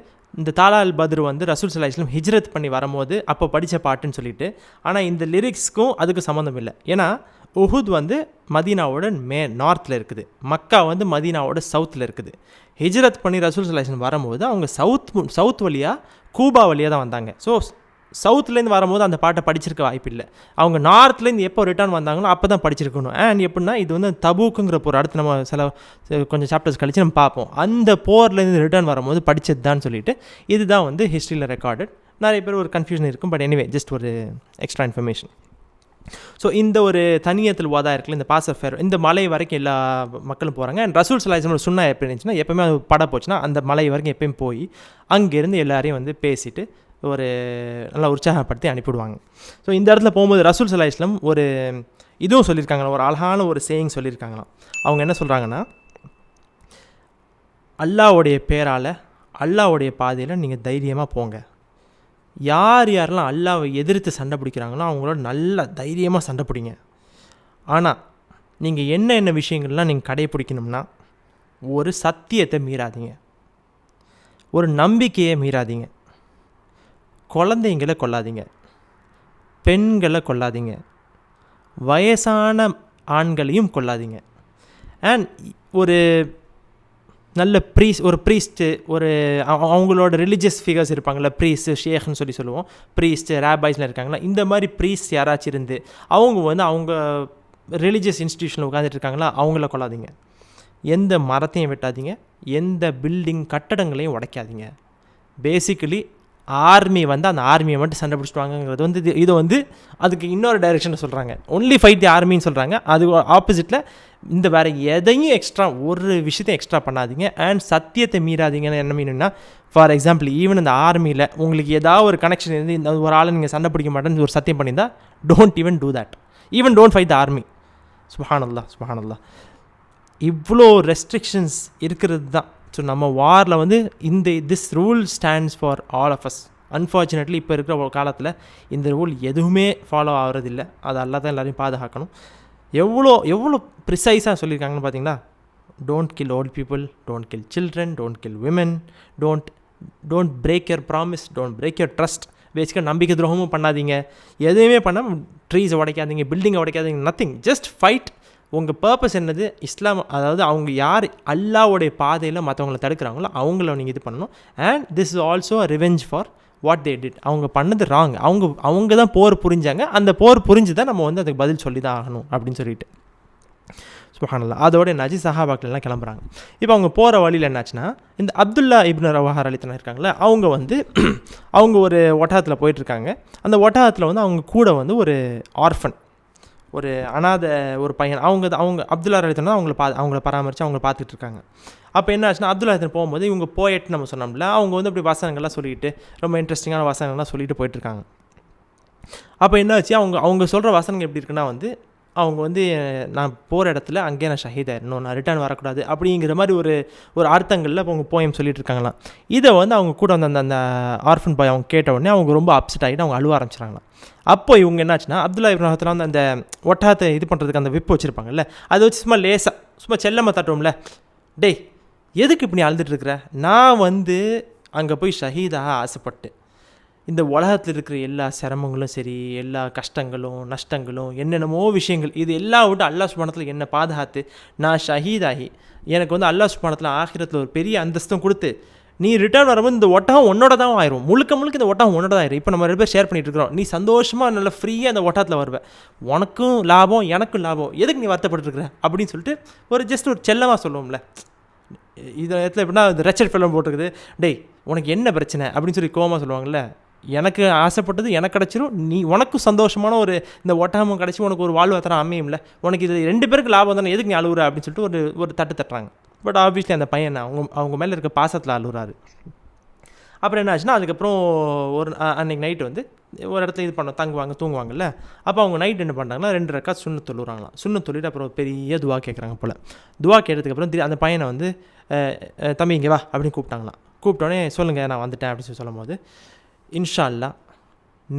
இந்த தாலா அல் பத்ரு ரசூல் ஸல்லல்லாஹு அலைஹி வஸல்லம் ஹிஜ்ரத் பண்ணி வரும்போது அப்போ படித்த பாட்டுன்னு சொல்லிட்டு. ஆனால் இந்த லிரிக்ஸ்க்கும் அதுக்கு சம்மந்தம் இல்லை. ஏன்னா உஹுத் மதீனாவோட நார்த்தில் இருக்குது, மக்கா மதீனாவோட சவுத்தில் இருக்குது. ஹிஜ்ரத் பண்ணி ரசூல் ஸல்லல்லாஹு அலைஹி வஸல்லம் வரும்போது அவங்க சவுத் வழியாக கூபா வழியாக தான் வந்தாங்க. ஸோ சவுத்துலேருந்து வரும்போது அந்த பாட்டை படிச்சிருக்க வாய்ப்பு இல்லை. அவங்க நார்த்லேருந்து எப்போ ரிட்டர்ன் வந்தாங்களோ அப்போ தான் படிச்சிருக்கணும். அண்ட் எப்படின்னா, இது தபூக்குங்கிற போர், அடுத்து நம்ம கொஞ்சம் சாப்டர்ஸ் கழிச்சு நம்ம பார்ப்போம். அந்த போர்லேருந்து ரிட்டர்ன் வரும்போது படித்தது தான் சொல்லிட்டு இதுதான் ஹிஸ்ட்ரியில் ரெக்கார்டட். நிறைய பேர் ஒரு கன்ஃபியூஷன் இருக்கும். பட் எனிவே, ஜஸ்ட் ஒரு எக்ஸ்ட்ரா இன்ஃபர்மேஷன். ஸோ இந்த ஒரு தனியத்துல் வதா இருக்குல்ல, இந்த பாஸ் ஆஃப் ஃபேர், இந்த மலை வரைக்கும் எல்லா மக்களும் போகிறாங்க. அண்ட் ரசூல் ஸல்லல்லாஹு அலைஹி வஸல்லம் சுன்னா எப்போ இருந்துச்சுன்னா, எப்போயுமே அது படம் போச்சுன்னா அந்த மலை வரைக்கும் எப்போயும் போய் அங்கேருந்து எல்லாரையும் பேசிட்டு ஒரு நல்லா உற்சாகப்படுத்தி அனுப்பிவிடுவாங்க. ஸோ இந்த இடத்துல போகும்போது ரசூல் ஸல்லல்லாஹு அலைஹி வஸல்லம் ஒரு இதுவும் சொல்லியிருக்காங்களா, ஒரு அழகான ஒரு சேயிங் சொல்லியிருக்காங்களாம். அவங்க என்ன சொல்கிறாங்கன்னா, அல்லாஹ்வுடைய பேரால் அல்லாஹ்வுடைய பாதையில் நீங்கள் தைரியமாக போங்க. யாரெல்லாம் அல்லாஹ்வை எதிர்த்து சண்டை பிடிக்கிறாங்களோ அவங்களோட நல்லா தைரியமாக சண்டை பிடிங்க. ஆனால் நீங்கள் என்ன விஷயங்கள்லாம் நீங்கள் கடைப்பிடிக்கணும்னா, ஒரு சத்தியத்தை மீறாதீங்க, ஒரு நம்பிக்கையை மீறாதீங்க, குழந்தைங்களை கொல்லாதீங்க, பெண்களை கொல்லாதீங்க, வயசான ஆண்களையும் கொல்லாதீங்க. அண்ட் ஒரு நல்ல ப்ரீஸ்ட்டு அவங்களோட ரிலீஜியஸ் ஃபிகர்ஸ் இருப்பாங்களா, ப்ரீஸ்ட்டு ஷேக்னு சொல்லுவோம், ப்ரீஸ்ட்டு ரேபாய்ஸ்லாம் இருக்காங்களா, இந்த மாதிரி ப்ரீஸ்ட் யாராச்சும் இருந்து அவங்க அவங்க ரிலீஜியஸ் இன்ஸ்டிடியூஷனில் உட்காந்துட்டு இருக்காங்களா, அவங்கள கொல்லாதீங்க. எந்த மரத்தையும் வெட்டாதீங்க, எந்த பில்டிங் கட்டடங்களையும் உடைக்காதீங்க. பேசிக்கலி ஆர்மி அந்த ஆர்மியை மட்டும் சண்டை பிடிச்சிட்டு வாங்கிறது இது அதுக்கு இன்னொரு டைரெக்ஷனில் சொல்கிறாங்க. ஒன்லி ஃபைட் தி ஆர்மின்னு சொல்கிறாங்க. அது ஆப்போசிட்டில் இந்த வேறு எதையும் எக்ஸ்ட்ரா ஒரு விஷயத்தையும் எக்ஸ்ட்ரா பண்ணாதீங்க. அண்ட் சத்தியத்தை மீறாதீங்கன்னு என்ன மீனுன்னா, ஃபார் எக்ஸாம்பிள் ஈவன் இந்த ஆர்மியில் உங்களுக்கு ஏதாவது ஒரு கனெக்ஷன் இருந்து இந்த ஒரு ஆளை நீங்கள் சண்டை பிடிக்க மாட்டேன்னு ஒரு சத்தியம் பண்ணியிருந்தால், don't even do that, even don't fight the army. சுப்ஹானல்லாஹ் சுப்ஹானல்லாஹ். இவ்வளோ ரெஸ்ட்ரிக்ஷன்ஸ் இருக்கிறது தான் ஸோ நம்ம வாரில் வந்து this rule stands for all of us. Unfortunately இப்போ இருக்கிற காலத்தில் இந்த ரூல் எதுவுமே ஃபாலோ ஆகிறதில்ல. அது அல்லா தான் எல்லோரையும் பாதுகாக்கணும். எவ்வளோ ப்ரிசைஸாக சொல்லியிருக்காங்கன்னு பார்த்தீங்களா? Don't kill old people, don't kill children, don't kill women, don't break your promise, don't break your trust. பேசிக்காக நம்பிக்கை துரோகமும் பண்ணாதீங்க, எதுவுமே பண்ணால் ட்ரீஸை உடைக்காதீங்க, பில்டிங்கை உடைக்காதீங்க, நத்திங், ஜஸ்ட் ஃபைட். உங்கள் பர்பஸ் என்னது? இஸ்லாம், அதாவது அவங்க யார் அல்லாவுடைய பாதையில் மற்றவங்களை தடுக்கிறாங்களோ அவங்கள நீங்கள் இது பண்ணணும். And this is also revenge for what they did. அவங்க பண்ணது ராங். அவங்க தான் போர் புரிஞ்சாங்க. அந்த போர் புரிஞ்சு தான் நம்ம வந்து அதுக்கு பதில் சொல்லி தான் ஆகணும் அப்படின்னு சொல்லிட்டு. சுப்ஹானல்லாஹ். அதோட என்னாச்சு, சஹாபாக்கள் எல்லாம் கிளம்புறாங்க. இப்போ அவங்க போகிற வழியில் என்னாச்சுன்னா, இந்த அப்துல்லா இப்னு ரவாஹா ரலியல்லாஹு அன்ஹு இருக்காங்களே, அவங்க வந்து அவங்க ஒரு ஒட்டகத்தில் போயிட்டுருக்காங்க. அந்த ஒட்டகத்தில் வந்து அவங்க கூட வந்து ஒரு ஆர்ஃபன், ஒரு அனாத ஒரு பையன், அவங்க அப்துல்லா ரலியல்லாஹு அன்ஹு அவங்கள பராமரித்து அவங்கள பார்த்துட்டு இருக்காங்க. அப்போ என்ன ஆச்சுன்னா, அப்துல்லா ரலியல்லாஹு அன்ஹு போகும்போது இவங்க போயிட்டு நம்ம சொன்னோம்ல, அவங்க வந்து அப்படி வசனங்கள்லாம் சொல்லிட்டு ரொம்ப இன்ட்ரெஸ்டிங்கான வசனங்கள்லாம் சொல்லிட்டு போயிட்டுருக்காங்க. அப்போ என்னாச்சு, அவங்க சொல்கிற வசனங்கள் எப்படி இருக்குன்னா வந்து, அவங்க வந்து நான் போகிற இடத்துல அங்கேயே நான் ஷஹீதாயிடணும், நான் ரிட்டர்ன் வரக்கூடாது அப்படிங்கிற மாதிரி ஒரு அர்த்தங்களில் அவங்க போயம் சொல்லிட்டு இருக்காங்களாம். இதை வந்து அவங்க கூட வந்து அந்த ஆர்ஃபன் பாய் அவங்க கேட்ட உடனே அவங்க ரொம்ப அப்செட் ஆகிட்டு அவங்க அழுவ ஆரம்பிச்சிட்டாங்களாம். அப்போ இவங்க என்னாச்சுன்னா, அப்துல்லா இப்னு ரவாஹா வந்து அந்த ஒட்டகத்தை இது பண்ணுறதுக்கு அந்த விப்பு வச்சுருப்பாங்கல்ல, அதை வச்சு சும்மா செல்லமாக தட்டுவோம்ல, டேய் எதுக்கு இப்படி அழுதுட்டு இருக்கிற? நான் வந்து அங்கே போய் ஷஹீதாக ஆசைப்பட்டு இந்த உலகத்தில் இருக்கிற எல்லா சிரமங்களும் சரி, எல்லா கஷ்டங்களும் நஷ்டங்களும் என்னென்னமோ விஷயங்கள், இது எல்லாம் விட்டு அல்லாஹ் சுப்ஹானஹு என்னை பாதுகாத்து நான் ஷஹீதாகி எனக்கு வந்து அல்லாஹ் சுப்ஹானஹு ஆகிரத்தில் ஒரு பெரிய அந்தஸ்தும் கொடுத்து நீ ரிட்டர்ன் வரும்போது இந்த ஒட்டகம் உன்னோட தான் ஆயிரும், முழுக்க இந்த ஒட்டகம் உன்னோட தான் ஆயிரும். இப்போ நம்ம 2 பேர் ஷேர் பண்ணிட்டு இருக்கிறோம். நீ சந்தோஷமாக நல்லா ஃப்ரீயாக அந்த ஒட்டகத்தில் வருவேன், உனக்கும் லாபம் எனக்கும் லாபம், எதுக்கு நீ வருத்தப்பட்டுருக்குற அப்படின்னு சொல்லிட்டு ஜஸ்ட் ஒரு செல்லமாக சொல்லுவோம்ல. இதில் இடத்துல எப்படின்னா ரெச்சட் ஃபில்ம் போட்டிருக்குது, டேய் உனக்கு என்ன பிரச்சனை அப்படின்னு சொல்லி கோவமாக சொல்லுவாங்கள்ல. எனக்கு ஆசைப்பட்டது எனக்கு கிடச்சிரும், உனக்கும் சந்தோஷமான இந்த ஒட்டகமும் கிடச்சி உனக்கு ஒரு வாழ்வாதாரம் அமையும்ல, உனக்கு இது 2 பேருக்கு லாபம் தானே, எதுக்கு நீ அழுகுற அப்படின்னு சொல்லிட்டு ஒரு தட்டு தட்டுறாங்க. பட் ஆப்வியஸ்லி அந்த பையன் அவங்க மேலே இருக்க பாசத்தில் அழுகுறாரு. அப்புறம் என்ன ஆச்சுன்னா, அதுக்கப்புறம் அன்றைக்கி நைட்டு வந்து ஒரு இடத்துல இது தூங்குவாங்கல்ல. அப்போ அவங்க நைட் என்ன பண்ணுறாங்கன்னா 2 ரக்காத் சுன்னத் தொழுகிறாங்களாம். சுன்னத் தொழுட்டு அப்புறம் பெரிய துவா கேட்குறாங்க போல். துவா கேட்டதுக்கப்புறம் அந்த பையனை வந்து தம்பி இங்கே வா அப்படின்னு கூப்பிட்டாங்களாம். கூப்பிட்டோன்னே சொல்லுங்கள் நான் வந்துட்டேன் அப்படின்னு சொல்லும் போது, இன்ஷா அல்லாஹ்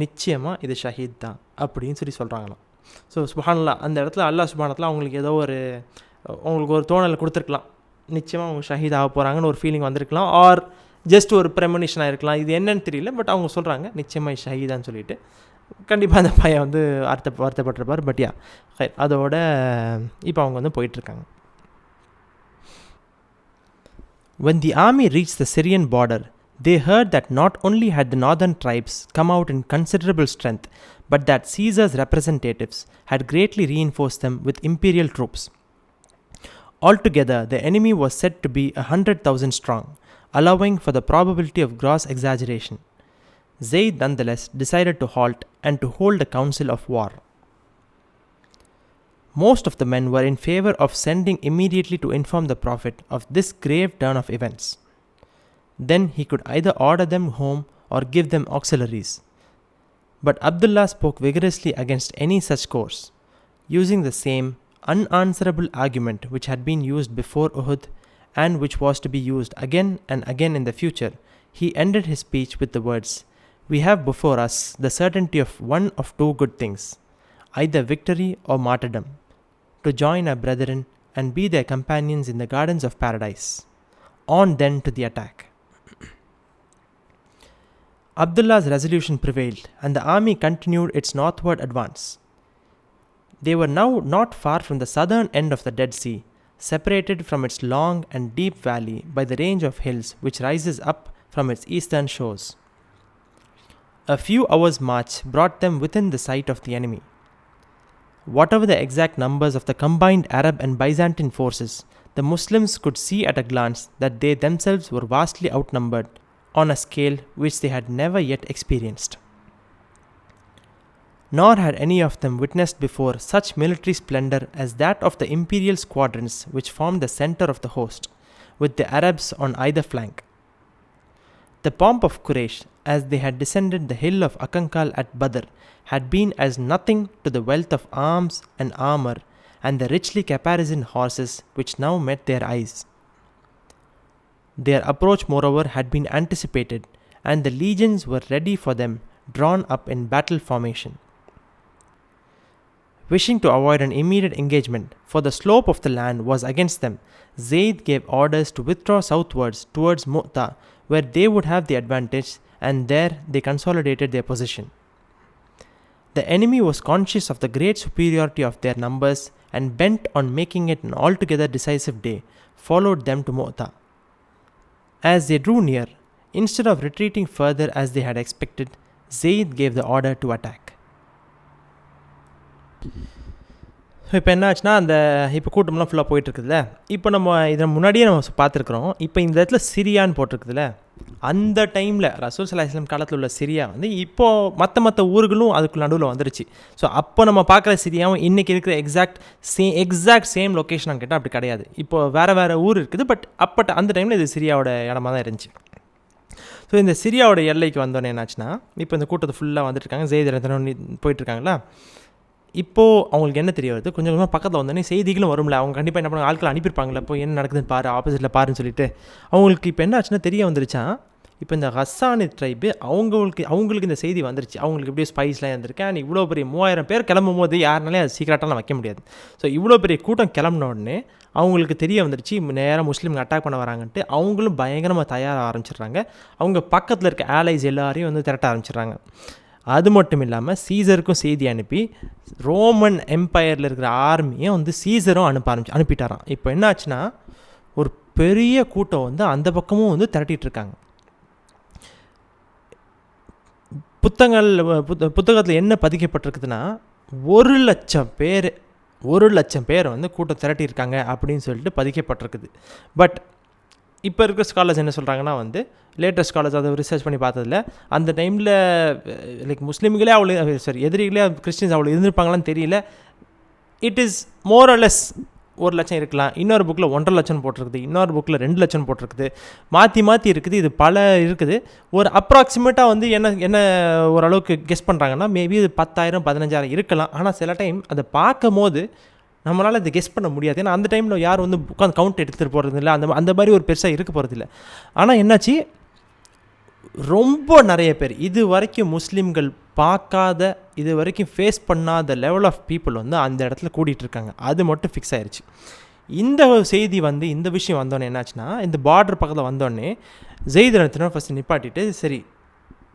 நிச்சயமாக இது ஷஹீத் தான் அப்படின்னு சொல்கிறாங்களாம். ஸோ சுப்ஹானல்லாஹ், அந்த இடத்துல அல்லாஹ் சுப்ஹானஹு அவங்களுக்கு ஏதோ அவங்களுக்கு ஒரு தோணலை கொடுத்துருக்கலாம். நிச்சயமாக அவங்க ஷஹீத் ஆக போகிறாங்கன்னு ஒரு ஃபீலிங் வந்திருக்கலாம், ஆர் ஜஸ்ட் ஒரு ப்ரெமனிஷனாக இருக்கலாம், இது என்னன்னு தெரியல. பட் அவங்க சொல்கிறாங்க நிச்சயமாக ஷஹீதான்னு சொல்லிட்டு. கண்டிப்பாக அந்த பையன் வந்து வருத்தப்பட்டிருப்பார். பட் யா அதோட இப்போ அவங்க வந்து போயிட்டுருக்காங்க. When the army reached the Syrian border, they heard that not only had the northern tribes come out in considerable strength, but that Caesar's representatives had greatly reinforced them with imperial troops. Altogether, the enemy was said to be 100,000 strong, allowing for the probability of gross exaggeration. Zayd nonetheless decided to halt and to hold a council of war. Most of the men were in favor of sending immediately to inform the Prophet of this grave turn of events. Then he could either order them home or give them auxiliaries. But Abdullah spoke vigorously against any such course, using the same unanswerable argument which had been used before Uhud and which was to be used again and again in the future. He ended his speech with the words, "We have before us the certainty of one of 2 good things, either victory or martyrdom, to join our brethren and be their companions in the gardens of paradise. On then to the attack." Abdullah's resolution prevailed, and the army continued its northward advance. They were now not far from the southern end of the Dead Sea, separated from its long and deep valley by the range of hills which rises up from its eastern shores. A few hours' march brought them within the sight of the enemy. Whatever the exact numbers of the combined Arab and Byzantine forces, the Muslims could see at a glance that they themselves were vastly outnumbered on a scale which they had never yet experienced. Nor had any of them witnessed before such military splendor as that of the imperial squadrons which formed the center of the host, with the Arabs on either flank. The pomp of Quraysh, as they had descended the hill of Akankal at Badr, had been as nothing to the wealth of arms and armor and the richly caparisoned horses which now met their eyes. Their approach, moreover, had been anticipated, and the legions were ready for them, drawn up in battle formation. Wishing to avoid an immediate engagement, for the slope of the land was against them, Zayd gave orders to withdraw southwards towards Mu'ta, where they would have the advantage, and there they consolidated their position. The enemy was conscious of the great superiority of their numbers, and bent on making it an altogether decisive day, followed them to Mu'ta. As they drew near, instead of retreating further as they had expected, Zayd gave the order to attack. இப்போ என்ன ஆச்சுன்னா, அந்த இப்போ கூட்டம்லாம் ஃபுல்லாக போயிட்டுருக்குதுல்ல, இப்போ நம்ம இதை முன்னாடியே நம்ம பார்த்துருக்குறோம். இப்போ இந்த இடத்துல சிரியான்னு போட்டிருக்குதுல்ல, அந்த டைமில் ரசூல் ஸல்லல்லாஹு அலைஹி வஸல்லம் காலத்தில் உள்ள சிரியா வந்து இப்போது மற்ற ஊர்களும் அதுக்கு நடுவில் வந்துருச்சு. ஸோ அப்போ நம்ம பார்க்குற சிரியாவும் இன்றைக்கி இருக்கிற எக்ஸாக்ட் சேம் லொக்கேஷன் கேட்டால் அப்படி கிடையாது. இப்போது வேறு ஊர் இருக்குது. பட் அந்த டைமில் இது சிரியாவோட இடமா தான் இருந்துச்சு. ஸோ இந்த சிரியாவோட எல்லைக்கு வந்தோன்னே என்னாச்சுன்னா, இப்போ இந்த கூட்டத்தை ஃபுல்லாக வந்துட்டுருக்காங்க. ஜெயித் போயிட்டுருக்காங்களா, இப்போது அவங்களுக்கு என்ன தெரிய வருது, கொஞ்சம் கொஞ்சமாக பக்கத்தில் வந்தோடனே செய்திகளும் வரும்ல, அவங்க கண்டிப்பாக என்ன பண்ணுவாங்க, ஆட்கள் அனுப்பியிருப்பாங்களே, இப்போ என்ன நடக்குதுன்னு பாரு, ஆப்போசிட்டில் பாருன்னு சொல்லிட்டு அவங்களுக்கு இப்போ என்ன ஆச்சுன்னா தெரிய வந்துருச்சா, இப்போ இந்த ஹஸ்ஸானி ட்ரைபு அவங்களுக்கு இந்த செய்தி வந்துருச்சு. அவங்களுக்கு எப்படியும் ஸ்பைஸ்லாம் இருந்திருக்கு. அண்ட் இவ்வளோ பெரிய 3000 பேர் கிளம்பும் போது யாருனாலே அது சீக்கிரட்டாலாம் வைக்க முடியாது. ஸோ இவ்வளோ பெரிய கூட்டம் கிளம்பின உடனே அவங்களுக்கு தெரிய வந்துருச்சு நேராக முஸ்லீம்கள் அட்டாக் பண்ண வராங்கன்ட்டு. அவங்களும் பயங்கரமாக தயாராக ஆரம்பிச்சிடுறாங்க. அவங்க பக்கத்தில் இருக்க ஆலைஸ் எல்லாரையும் வந்து திரட்ட ஆரம்பிச்சிடுறாங்க. அது மட்டும் இல்லாமல் சீசருக்கும் செய்தி அனுப்பி ரோமன் எம்பையரில் இருக்கிற ஆர்மியை வந்து சீசரும் அனுப்பிட்டாராம். இப்போ என்ன ஆச்சுன்னா, ஒரு பெரிய கூட்டம் வந்து அந்த பக்கமும் வந்து திரட்டிகிட்ருக்காங்க. புத்தகத்தில் என்ன பதிக்கப்பட்டிருக்குதுன்னா, 1,00,000 பேர் வந்து கூட்டம் திரட்டியிருக்காங்க அப்படின்னு சொல்லிட்டு பதிக்கப்பட்டிருக்குது. பட் இப்போ இருக்கிற ஸ்காலர்ஸ் என்ன சொல்கிறாங்கன்னா, வந்து லேட்டஸ்ட் ஸ்காலர்ஸ் அதை ரிசர்ச் பண்ணி பார்த்ததில்ல, அந்த டைமில் லைக் முஸ்லீம்களே எதிரிகளே கிறிஸ்டின்ஸ் அவ்வளோ இருந்திருப்பாங்களான்னு தெரியல. It is more or less 1,00,000 இருக்கலாம். இன்னொரு புக்கில் 1,50,000 போட்டிருக்குது, இன்னொரு புக்கில் 2,00,000 போட்டிருக்குது. மாற்றி இருக்குது. இது பல இருக்குது. ஒரு அப்ராக்சிமேட்டாக வந்து என்ன ஓரளவுக்கு கெஸ் பண்ணுறாங்கன்னா, மேபி இது 10,000 15,000 இருக்கலாம். ஆனால் சில டைம் அதை பார்க்கும் போது நம்மளால் அதை கெஸ் பண்ண முடியாது. ஏன்னா அந்த டைமில் யார் வந்து உட்காந்து கவுண்ட் எடுத்துகிட்டு போகிறது இல்லை, அந்த மாதிரி ஒரு பெருசாக இருக்க போகிறது இல்லை. ஆனால் என்னாச்சு, ரொம்ப நிறைய பேர் இது வரைக்கும் முஸ்லீம்கள் பார்க்காத, இது வரைக்கும் ஃபேஸ் பண்ணாத லெவல் ஆஃப் பீப்புள் வந்து அந்த இடத்துல கூட்டிகிட்ருக்காங்க. அது மட்டும் ஃபிக்ஸ் ஆயிடுச்சு. இந்த செய்தி வந்து இந்த விஷயம் வந்தோடனே என்னாச்சுன்னா, இந்த பார்டர் பக்கத்தில் வந்தோடனே ஜெயித் ரத்தினம் ஃபஸ்ட்டு நிப்பாட்டிட்டு, சரி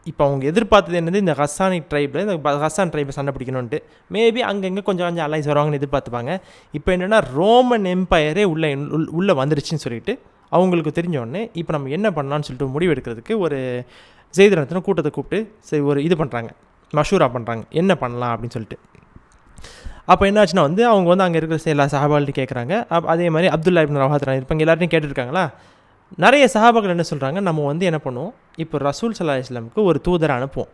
இப்போ அவங்க எதிர்பார்த்தது என்னது, இந்த ஹஸ்ஸானி ட்ரைபில் இந்த ஹஸ்ஸான் ட்ரைபை சண்டை பிடிக்கணுன்ட்டு. மேபி அங்கங்கே கொஞ்சம் அலைஸ் வருவாங்கன்னு எதிர்பார்த்துப்பாங்க. இப்போ என்னென்னா ரோமன் எம்பையரே உள்ளே வந்துருச்சுன்னு சொல்லிட்டு அவங்களுக்கு தெரிஞ்ச உடனே இப்போ நம்ம என்ன பண்ணலான்னு சொல்லிட்டு முடிவு எடுக்கிறதுக்கு ஒரு ஜெயித் ரத்தினம் கூட்டத்தை கூப்பிட்டு சரி ஒரு இது பண்ணுறாங்க, மஷூரா பண்ணுறாங்க, என்ன பண்ணலாம் அப்படின்னு சொல்லிட்டு. அப்போ என்னாச்சுன்னா வந்து அவங்க வந்து அங்கே இருக்கிற எல்லா சஹாபால்ட்டையும் கேட்குறாங்க. அதே மாதிரி அப்துல்லா இப்னு ரவாஹா இருப்பாங்க, எல்லார்ட்டையும் கேட்டுருக்காங்களா. நிறைய சஹாபாக்கள் என்ன சொல்கிறாங்க, நம்ம வந்து என்ன பண்ணுவோம், இப்போ ரசூல் ஸல்லல்லாஹு அலைஹி வஸல்லம் ஒரு தூதரை அனுப்புவோம்.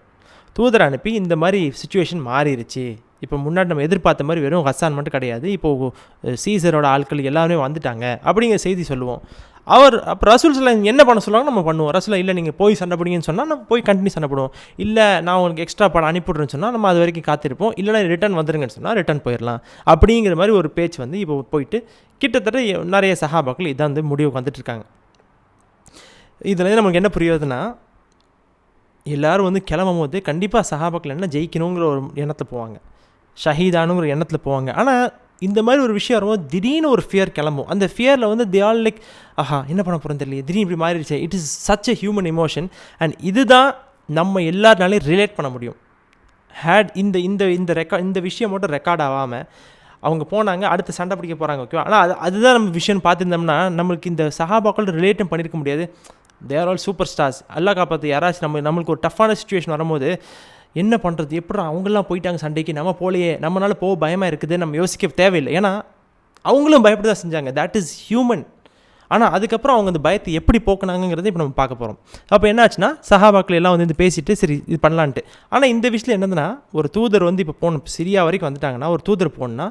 தூதரை அனுப்பி இந்த மாதிரி சிச்சுவேஷன் மாறிடுச்சு, இப்போ முன்னாடி நம்ம எதிர்பார்த்த மாதிரி வெறும் ஹஸ்ஸான் மட்டும் கிடையாது, இப்போது சீசரோட ஆட்கள் எல்லாருமே வந்துட்டாங்க அப்படிங்கிற செய்தி சொல்லுவோம். அப்போ ரசூல் ஸல்லல்லாஹு என்ன பண்ண சொல்லுவாங்க, நம்ம பண்ணுவோம். ரசூல் இல்லை நீங்கள் போய் சண்டை பிடிங்கன்னு சொன்னால் நம்ம போய் கண்டினியூ சண்டை போடுவோம். இல்லை நான் உங்களுக்கு எக்ஸ்ட்ரா படம் அனுப்பிவிட்றேன்னு சொன்னால் நம்ம அது வரைக்கும் காத்திருப்போம். இல்லைனா ரிட்டர்ன் வந்துருங்கன்னு சொன்னால் ரிட்டர்ன் போயிடலாம். அப்படிங்கிற மாதிரி ஒரு பேச்சு வந்து இப்போ போயிட்டு கிட்டத்தட்ட நிறைய சஹாபாக்கள் இதான் வந்து முடிவுக்கு வந்துட்டுருக்காங்க. இதில் நமக்கு என்ன புரியுதுன்னா, எல்லோரும் வந்து கிளம்பும் போது கண்டிப்பாக சஹாபாக்கள் என்ன ஜெயிக்கணுங்கிற ஒரு எண்ணத்தில் போவாங்க, ஷஹீதானுங்கிற எண்ணத்தில் போவாங்க. ஆனால் இந்த மாதிரி ஒரு விஷயம் வரும்போது திடீர்னு ஒரு ஃபியர் கிளம்பும். அந்த ஃபியரில் வந்து தே ஆல் லைக் என்ன பண்ண போகிறோம் தெரியல, திடீர்னு இப்படி மாறிடுச்சு. It is such a human emotion. And இதுதான் நம்ம எல்லாருனாலையும் ரிலேட் பண்ண முடியும். இந்த விஷயம் மட்டும் ரெக்கார்ட் ஆகாமல் அவங்க போனாங்க, அடுத்து சண்டை பிடிக்க போகிறாங்க, ஓகேவா. ஆனால் அதுதான் நம்ம விஷயம் பார்த்துருந்தோம்னா நம்மளுக்கு இந்த சஹாபாக்கள் ரிலேட்டும் பண்ணியிருக்க முடியாது. தேர் ஆல் சூப்பர் ஸ்டார்ஸ். அல்லா காப்பாற்று. யாராச்சும் நம்மளுக்கு ஒரு டஃப்பான சுச்சுவேஷன் வரும்போது என்ன பண்ணுறது, எப்படி அவங்களாம் போயிட்டாங்க சண்டைக்கு, நம்ம போலையே, நம்மளால் போக பயமாக இருக்குது, நம்ம யோசிக்க தேவையில்லை. ஏன்னா அவங்களும் பயப்பட்டு தான் செஞ்சாங்க. That is human. ஆனால் அதுக்கப்புறம் அவங்க அந்த பயத்தை எப்படி போக்குனாங்கிறத இப்போ நம்ம பார்க்க போகிறோம். அப்போ என்ன ஆச்சுன்னா, சஹாபாக்கள் எல்லாம் வந்து பேசிட்டு சரி இது பண்ணலான்ட்டு. ஆனால் இந்த விஷயத்தில் என்னதுன்னா, ஒரு தூதர் வந்து இப்போ போகணும், சிரியா வரைக்கும் வந்துட்டாங்கன்னா ஒரு தூதர் போகணுன்னா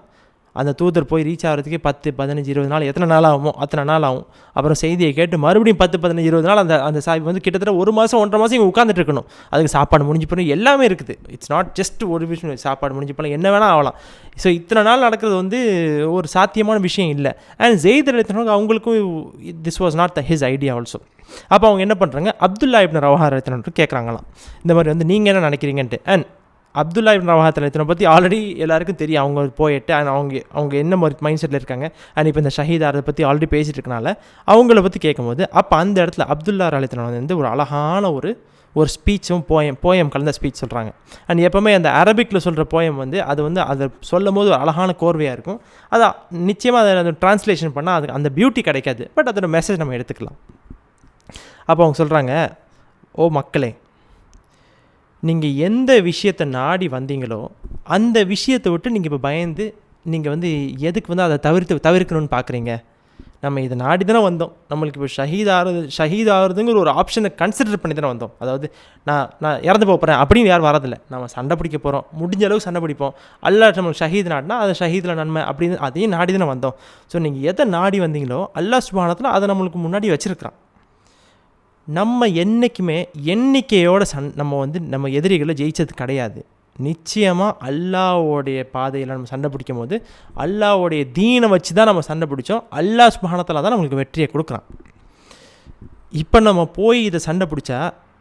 அந்த தூதர் போய் ரீச் ஆகிறதுக்கே 10, 15, 20 நாள் எத்தனை நாள் ஆகுமோ அத்தனை நாள் ஆகும். அப்புறம் செய்தியை கேட்டு மறுபடியும் 10, 15, 20 நாள் அந்த சாஹிப் வந்து கிட்டத்தட்ட 1 மாதம் 1.5 மாதம் இங்கே உட்காந்துட்டு இருக்கணும். அதுக்கு சாப்பாடு முடிஞ்சு போகணும், எல்லாமே இருக்குது. இட்ஸ் நாட் ஜஸ்ட் ஒரு விஷயம், சாப்பாடு முடிஞ்சு போகலாம், என்ன வேணால் ஆகலாம். ஸோ இத்தனை நாள் நடக்கிறது வந்து ஒரு சாத்தியமான விஷயம் இல்லை. அண்ட் ஜெயித் ரலியல்லாஹு அவங்களுக்கும் this was not his idea also. அப்போ அவங்க என்ன பண்ணுறாங்க, அப்துல்லா இப்னு ரவாஹா ரலியல்லாஹு கேட்குறாங்களாம், இந்த மாதிரி வந்து நீங்கள் என்ன நினைக்கிறீங்கன்ட்டு. அண்ட் அப்துல்லா இப்னு ரவாஹா ரலியல்லாஹு பற்றி ஆல்ரெடி எல்லாருக்கும் தெரியும், அவங்க போயிட்டு அண்ட் அவங்க என்ன மாதிரி மைண்ட் செட்டில் இருக்காங்க. அண்ட் இப்போ இந்த ஷஹீத் அதை பற்றி ஆல்ரெடி பேசிகிட்டு இருக்கனால அவங்கள பற்றி கேட்கும்போது அப்போ அந்த இடத்துல அப்துல்லா ரலியல்லாஹு வந்து ஒரு அழகான ஒரு ஸ்பீச்சும் போயம் கலந்த ஸ்பீச் சொல்கிறாங்க. அண்ட் எப்போவுமே அந்த அரபிக்கில் சொல்கிற போயம் வந்து அது வந்து அதை சொல்லும் போது ஒரு அழகான கோர்வையாக இருக்கும். அதான் நிச்சயமாக அதை ட்ரான்ஸ்லேஷன் பண்ணால் அதுக்கு அந்த பியூட்டி கிடைக்காது, பட் அதோட மெசேஜ் நம்ம எடுத்துக்கலாம். அப்போ அவங்க சொல்கிறாங்க, ஓ மக்களே, நீங்கள் எந்த விஷயத்தை நாடி வந்தீங்களோ அந்த விஷயத்தை விட்டு நீங்கள் இப்போ பயந்து நீங்கள் வந்து எதுக்கு வந்து அதை தவிர்க்கணும்னு பார்க்குறீங்க. நம்ம இதை நாடி தானே வந்தோம், நம்மளுக்கு இப்போ ஷஹீத் ஆகுறதுங்கிற ஒரு ஆப்ஷனை கன்சிடர் பண்ணி தானே வந்தோம். அதாவது நான் இறந்து போகிறேன் அப்படின்னு யாரும் வரதில்லை, நம்ம சண்டை பிடிக்க போகிறோம், முடிஞ்ச அளவுக்கு சண்டை பிடிப்போம். அல்லாஹ் நம்மளுக்கு ஷஹீத் நாடினா அது ஷஹீதில் நன்மை அப்படின்னு அதையும் நாடி தானே வந்தோம். ஸோ நீங்கள் எதை நாடி வந்தீங்களோ அல்லாஹ் சுப்ஹானஹு அதை நம்மளுக்கு முன்னாடி வச்சுருக்கிறான். நம்ம என்றைக்குமே எண்ணிக்கையோட நம்ம எதிரிகளை ஜெயிச்சது கிடையாது. நிச்சயமாக அல்லாஹ்வுடைய பாதையில் நம்ம சண்டை பிடிக்கும் போது அல்லாஹ்வுடைய தீனை வச்சு தான் நம்ம சண்டை பிடிச்சோம். அல்லாஹ் சுப்ஹானஹு வ தஆலா தான் நம்மளுக்கு வெற்றியை கொடுக்குறான். இப்போ நம்ம போய் இதை சண்டை பிடிச்சா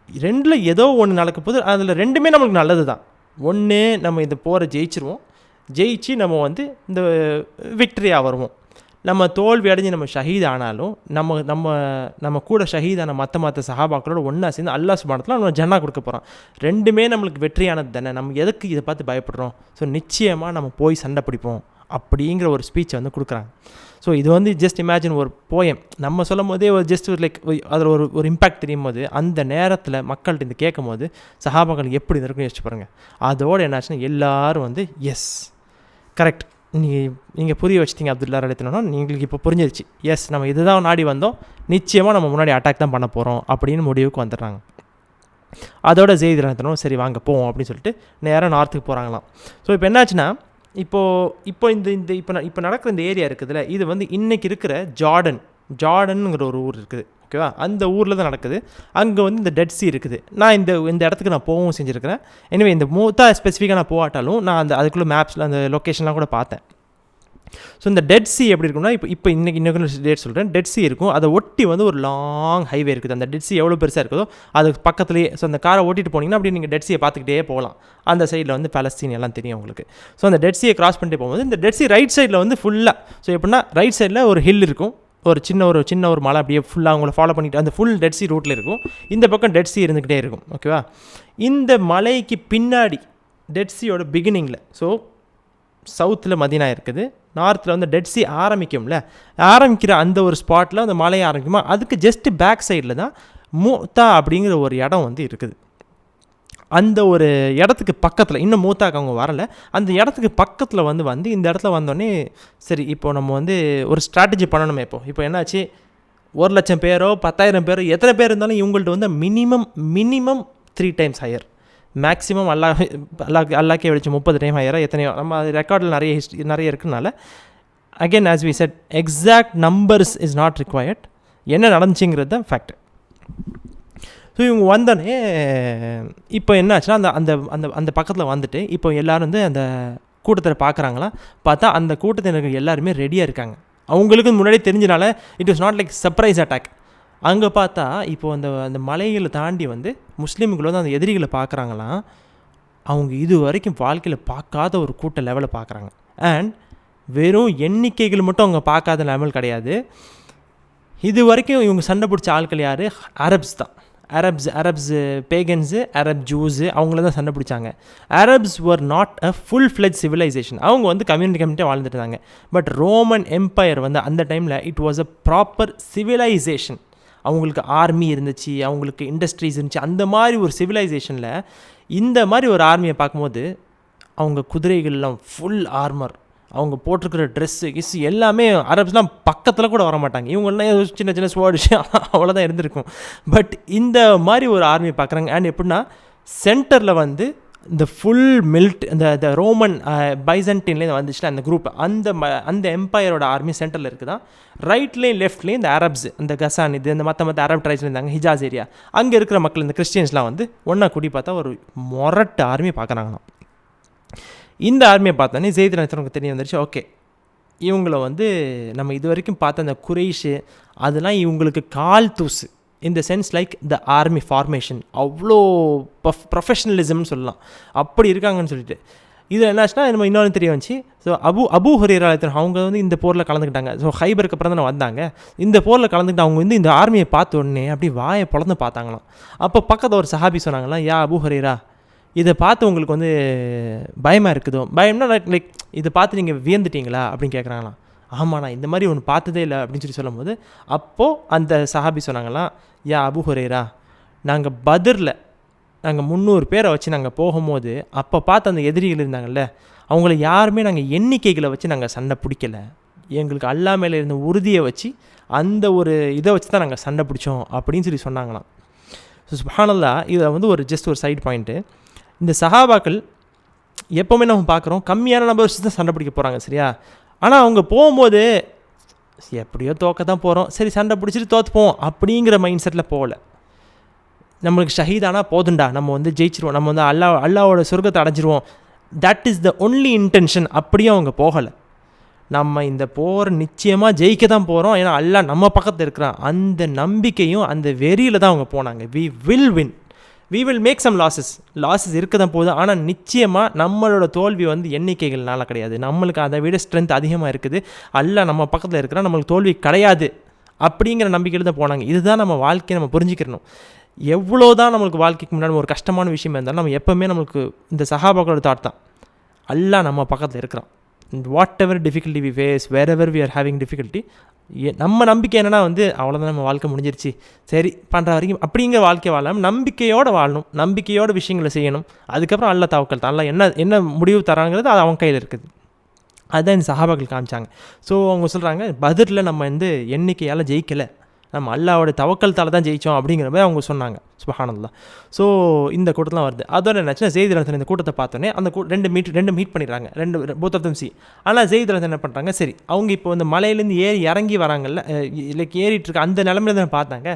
2ல் ஏதோ ஒன்று நடக்க போது, அதில் 2மே நம்மளுக்கு நல்லது தான். ஒன்று, நம்ம இந்த போரை ஜெயிச்சு நம்ம வந்து இந்த விக்டரியாக வருவோம். நம்ம தோல்வி அடைஞ்சு நம்ம ஷஹீத் ஆனாலும் நம்ம கூட ஷஹீதான மற்ற சஹாபாக்களோட ஒன்றா சேர்ந்து அல்லாஹ் சுப்ஹானஹு வ தஆலா நம்ம ஜன்னா கொடுக்க போகிறோம். 2மே நம்மளுக்கு வெற்றியானது தானே, நம்ம எதுக்கு இதை பார்த்து பயப்படுறோம். ஸோ நிச்சயமாக நம்ம போய் சண்டை பிடிப்போம் அப்படிங்கிற ஒரு ஸ்பீச்சை வந்து கொடுக்குறாங்க. ஸோ இது வந்து ஜஸ்ட் இமேஜின் ஒரு போயம் நம்ம சொல்லும் போதே ஒரு ஜஸ்ட் ஒரு லைக் அதில் ஒரு இம்பேக்ட் தெரியும் போது அந்த நேரத்தில் மக்கள்கிட்ட இந்த கேட்கும் போது சஹாபாக்கள் எப்படி இருக்குன்னு யோசிச்சு பாருங்கள். அதோடு என்னாச்சுன்னா எல்லோரும் வந்து எஸ் கரெக்ட், நீங்கள் புரிய வச்சிட்டிங்க அப்துல்லா ரலியல்லாஹு நீங்களுக்கு இப்போ புரிஞ்சிருச்சு, எஸ் நம்ம இதுதான் நாடி வந்தோம், நிச்சயமாக நம்ம முன்னாடி அட்டாக் தான் பண்ண போகிறோம் அப்படின்னு முடிவுக்கு வந்துடுறாங்க. அதோட ஜெயித் ரலியல்லாஹு சரி வாங்க போவோம் அப்படின்னு சொல்லிட்டு நேராக நார்த்துக்கு போகிறாங்களாம். ஸோ இப்போ என்னாச்சுன்னா இப்போ இப்போ நடக்கிற இந்த ஏரியா இருக்குதுல்ல, இது வந்து இன்றைக்கி இருக்கிற ஜார்டனுங்கிற ஒரு ஊர் இருக்குது, ஓகேவா? அந்த ஊரில் தான் நடக்குது. அங்கே வந்து இந்த டெட் சி இருக்குது. நான் இந்த இடத்துக்கு நான் போகவும் செஞ்சுருக்கிறேன். எனவே இந்த மூத்தா ஸ்பெசிஃபிக்காக நான் போகாட்டாலும் நான் அதுக்குள்ளே மேப்ஸில் அந்த லொக்கேஷன்லாம் கூட பார்த்தேன். ஸோ இந்த டெட் சி எப்படி இருக்குன்னா, இப்போ இன்னைக்கு டேட் சொல்கிறேன், டெட் சி இருக்கும், அதை ஒட்டி வந்து ஒரு லாங் ஹைவே இருக்குது. அந்த டெட் சி எவ்வளோ பெருசாக இருக்குதோ அது பக்கத்துலேயே. ஸோ அந்த காரை ஓட்டிட்டு போனீங்கன்னா அப்படி நீங்கள் டெட் சியை பார்த்துக்கிட்டே போகலாம். அந்த சைடில் வந்து பாலஸ்தீன் எல்லாம் தெரியும் உங்களுக்கு. ஸோ அந்த டெட் சியை கிராஸ் பண்ணிட்டு போகும்போது இந்த டெட் சி ரைட் சைடில் வந்து ஃபுல்லாக, ஸோ எப்படின்னா ரைட் சைடில் ஒரு ஹில் இருக்கும், ஒரு சின்ன ஒரு மலை அப்படியே ஃபுல்லாக அவங்கள ஃபாலோ பண்ணிவிட்டு அந்த ஃபுல் டெட் சி ரூட்டில் இருக்கும். இந்த பக்கம் டெட் சி இருந்துக்கிட்டே இருக்கும், ஓகேவா? இந்த மலைக்கு பின்னாடி டெட் சியோட பிகினிங்கில், ஸோ சவுத்தில் மதீனா இருக்குது, நார்த்தில் வந்து டெட் சி ஆரம்பிக்கிற அந்த ஒரு ஸ்பாட்டில் அந்த மலையை ஆரம்பிக்குமா, அதுக்கு ஜஸ்ட்டு பேக் சைடில் தான் மூத்தா அப்படிங்கிற ஒரு இடம் வந்து இருக்குது. அந்த ஒரு இடத்துக்கு பக்கத்தில், இன்னும் மூத்தாக்கு அவங்க வரலை, அந்த இடத்துக்கு பக்கத்தில் வந்து இந்த இடத்துல வந்தோடனே சரி இப்போ நம்ம வந்து ஒரு ஸ்ட்ராட்டஜி பண்ணணுமே. இப்போ என்னாச்சு, 1,00,000 பேரோ 10,000 பேரோ எத்தனை பேர் இருந்தாலும் இவங்கள்ட்ட வந்து மினிமம் 3 times ஹையர், மேக்ஸிமம் அல்லாக்கே விழிச்சு 30 டைம் ஹையராக எத்தனையோ, நம்ம அது ரெக்கார்டில் நிறைய இருக்குனால again as we said exact numbers is not required, என்ன நடந்துச்சுங்கிறது தான் ஃபேக்ட். ஸோ இவங்க வந்தோடனே இப்போ என்ன ஆச்சுன்னா அந்த அந்த அந்த பக்கத்தில் வந்துட்டு இப்போ எல்லோரும் வந்து அந்த கூட்டத்தை பார்க்குறாங்களாம். பார்த்தா அந்த கூட்டத்தினர்கள் எல்லாருமே ரெடியாக இருக்காங்க. அவங்களுக்கு முன்னாடியே தெரிஞ்சனால it was not like surprise attack. அங்கே பார்த்தா இப்போது அந்த மலைகளை தாண்டி வந்து முஸ்லீம்கள் வந்து அந்த எதிரிகளை பார்க்குறாங்களாம். அவங்க இது வரைக்கும் வாழ்க்கையில் பார்க்காத ஒரு கூட்ட லெவலை பார்க்குறாங்க. அண்ட் வெறும் எண்ணிக்கைகள் மட்டும் அவங்க பார்க்காத லெவல் கிடையாது. இது வரைக்கும் இவங்க சண்டை பிடிச்ச ஆட்கள் யார்? அரப்ஸ் தான். அரப்ஸ் பேகன்ஸு, அரப் ஜூஸு, அவங்கள தான் சண்டை பிடிச்சாங்க. Arabs were not a full fledge civilization. அவங்க வந்து கம்யூனிட்டியாக வாழ்ந்துட்டு இருந்தாங்க. பட் ரோமன் எம்பையர் வந்து அந்த டைமில் it was a proper civilization. அவங்களுக்கு ஆர்மி இருந்துச்சு, அவங்களுக்கு இண்டஸ்ட்ரீஸ் இருந்துச்சு. அந்த மாதிரி ஒரு சிவிலைசேஷனில் இந்த மாதிரி ஒரு ஆர்மியை பார்க்கும்போது அவங்க குதிரைகள்லாம் ஃபுல் ஆர்மர், அவங்க போட்டிருக்கிற ட்ரெஸ்ஸு எல்லாமே அரப்ஸ்லாம் பக்கத்தில் கூட வர மாட்டாங்க. இவங்கெல்லாம் சின்ன ஸ்வார்டு அவ்வளோதான் இருந்திருக்கும். பட் இந்த மாதிரி ஒரு ஆர்மி பார்க்குறாங்க. அண்ட் எப்படின்னா சென்டரில் வந்து இந்த ஃபுல் மில்ட் இந்த ரோமன் பைசன்டின்லேருந்து வந்துச்சுன்னா அந்த குரூப் அந்த எம்பையரோட ஆர்மி சென்டரில் இருக்குதான். ரைட்லேயும் லெஃப்ட்லேயும் இந்த அரப்ஸ், இந்த கசான், இந்த மற்ற அரப் ட்ரைப்ஸ் இருந்தாங்க, ஹிஜாஸ் ஏரியா, அங்கே இருக்கிற மக்கள், இந்த கிறிஸ்டியன்ஸ்லாம் வந்து ஒன்றா கூடி பார்த்தா ஒரு மொரட்டு ஆர்மி பார்க்குறாங்களாம். இந்த ஆர்மியை பார்த்தோன்னே ஜெயித் ரலியல்லாஹு தெரிய வந்துருச்சு, ஓகே இவங்கள வந்து நம்ம இது வரைக்கும் பார்த்த அந்த குறைஷு அதெல்லாம் இவங்களுக்கு கால் தூசு, இந்த sense like the army formation அவ்வளோ ப்ரொஃபஷனலிசம்னு சொல்லலாம், அப்படி இருக்காங்கன்னு சொல்லிட்டு. இதில் என்னாச்சுன்னா நம்ம இன்னொன்று தெரிய வந்துச்சு. ஸோ அபூ ஹுரைரா அவங்க வந்து இந்த போரில் கலந்துக்கிட்டாங்க. ஸோ ஹைபருக்கு அப்புறம் தான் வந்தாங்க. இந்த போரில் கலந்துக்கிட்டு அவங்க வந்து இந்த ஆர்மியை பார்த்த உடனே அப்படி வாயை பொழந்து பார்த்தாங்களாம். அப்போ பக்கத்தில் ஒரு சஹாபி சொன்னாங்களாம், யா அபூ ஹுரைரா, இதை பார்த்து உங்களுக்கு வந்து பயமாக இருக்குதோ? பயம்னா லைக் இதை பார்த்து நீங்கள் வியந்துட்டீங்களா அப்படின்னு கேட்குறாங்களாம். ஆமாம், நான் இந்த மாதிரி ஒன்று பார்த்ததே இல்லை அப்படின்னு சொல்லி சொல்லும்போது அப்போது அந்த சஹாபி சொன்னாங்களாம், யா அபூ ஹுரைரா, நாங்கள் பத்ரில் நாங்கள் 300 பேரை வச்சு நாங்கள் போகும்போது அப்போ பார்த்து அந்த எதிரிகள் இருந்தாங்கல்ல, அவங்கள யாருமே நாங்கள் எண்ணிக்கைகளை வச்சு நாங்கள் சண்டை பிடிக்கலை, எங்களுக்கு அல்லா மேலே இருந்த உறுதியை வச்சு அந்த ஒரு இதை வச்சு தான் நாங்கள் சண்டை பிடிச்சோம் அப்படின்னு சொல்லி சொன்னாங்களாம். ஸோ சுப்ஹானல்லாஹ், இதில் வந்து ஒரு ஜஸ்ட் ஒரு சைடு பாயிண்ட்டு, இந்த சஹாபாக்கள் எப்போவுமே நம்ம பார்க்குறோம் கம்மியான நம்பர் வச்சு தான் சண்டை பிடிக்க போகிறாங்க, சரியா? ஆனால் அவங்க போகும்போது எப்படியோ தோக்க தான் போகிறோம், சரி சண்டை பிடிச்சிட்டு தோற்றுப்போம் அப்படிங்கிற மைண்ட் செட்டில் போகல. நம்மளுக்கு ஷஹீதானா போதுண்டா, நம்ம வந்து ஜெயிச்சிருவோம், நம்ம வந்து அல்லாவோட சொர்க்கத்தை அடைஞ்சிருவோம், that is the only intention. அப்படியும் அவங்க போகலை. நம்ம இந்த போர் நிச்சயமாக ஜெயிக்க தான் போகிறோம், ஏன்னா அல்லா நம்ம பக்கத்தில் இருக்கிறான், அந்த நம்பிக்கையும் அந்த வெறியில் தான் அவங்க போனாங்க. We will make some losses இருக்க தான் போகுது, ஆனால் நிச்சயமாக நம்மளோட தோல்வி வந்து எண்ணிக்கைகள்னால கிடையாது, நம்மளுக்கு அதை விட ஸ்ட்ரென்த் அதிகமாக இருக்குது, அல்லா நம்ம பக்கத்தில் இருக்கிறான், நம்மளுக்கு தோல்வி கிடையாது அப்படிங்கிற நம்பிக்கையில் தான் போனாங்க. இதுதான் நம்ம வாழ்க்கையை நம்ம புரிஞ்சுக்கிறணும். எவ்வளோ தான் நம்மளுக்கு வாழ்க்கைக்கு முன்னாடி ஒரு கஷ்டமான விஷயம் இருந்தாலும் நம்ம எப்போவுமே நம்மளுக்கு இந்த சஹாபாக்களோட தாட் தான், அல்லா நம்ம பக்கத்தில் இருக்கிறான். Whatever difficulty we face, wherever we are having difficulty, நம்ம நம்பிக்கை என்னென்னா வந்து அவ்வளோதான், நம்ம வாழ்க்கை முடிஞ்சிருச்சு, சரி பண்ணுற வரைக்கும் அப்படிங்கிற வாழ்க்கை வாழாமல் நம்பிக்கையோடு வாழணும், நம்பிக்கையோட விஷயங்களை செய்யணும். அதுக்கப்புறம் அல்லா தவக்கல் தான், அல்லா என்ன முடிவு தராங்கிறது அது அவங்க கையில் இருக்குது. அதுதான் இந்த சஹாபாக்கள் காமிச்சாங்க. ஸோ அவங்க சொல்கிறாங்க, பத்ரில் நம்ம வந்து எண்ணிக்கையால் ஜெயிக்கலை, நம்ம அல்லாவோட தவக்கல்தால் தான் ஜெயித்தோம் அப்படிங்கிற மாதிரி அவங்க சொன்னாங்க. சுப்ஹானல்லாஹ். ஸோ இந்த கூட்டத்தில் வருது. அதோட என்னாச்சுன்னா ஜெயித் ரலியல்லாஹு இந்த கூட்டத்தை பார்த்தோன்னே அந்த ரெண்டு மீட் பண்ணிடுறாங்க, போத் ஆஃப் தம் சி. ஆனால் ஜெயித் ரலியல்லாஹு என்ன பண்ணுறாங்க, சரி அவங்க இப்போ இந்த மலையிலேருந்து இறங்கி வராங்கல்ல, லைக் ஏறிட்டு இருக்க அந்த நிலமையில தான் பார்த்தாங்க.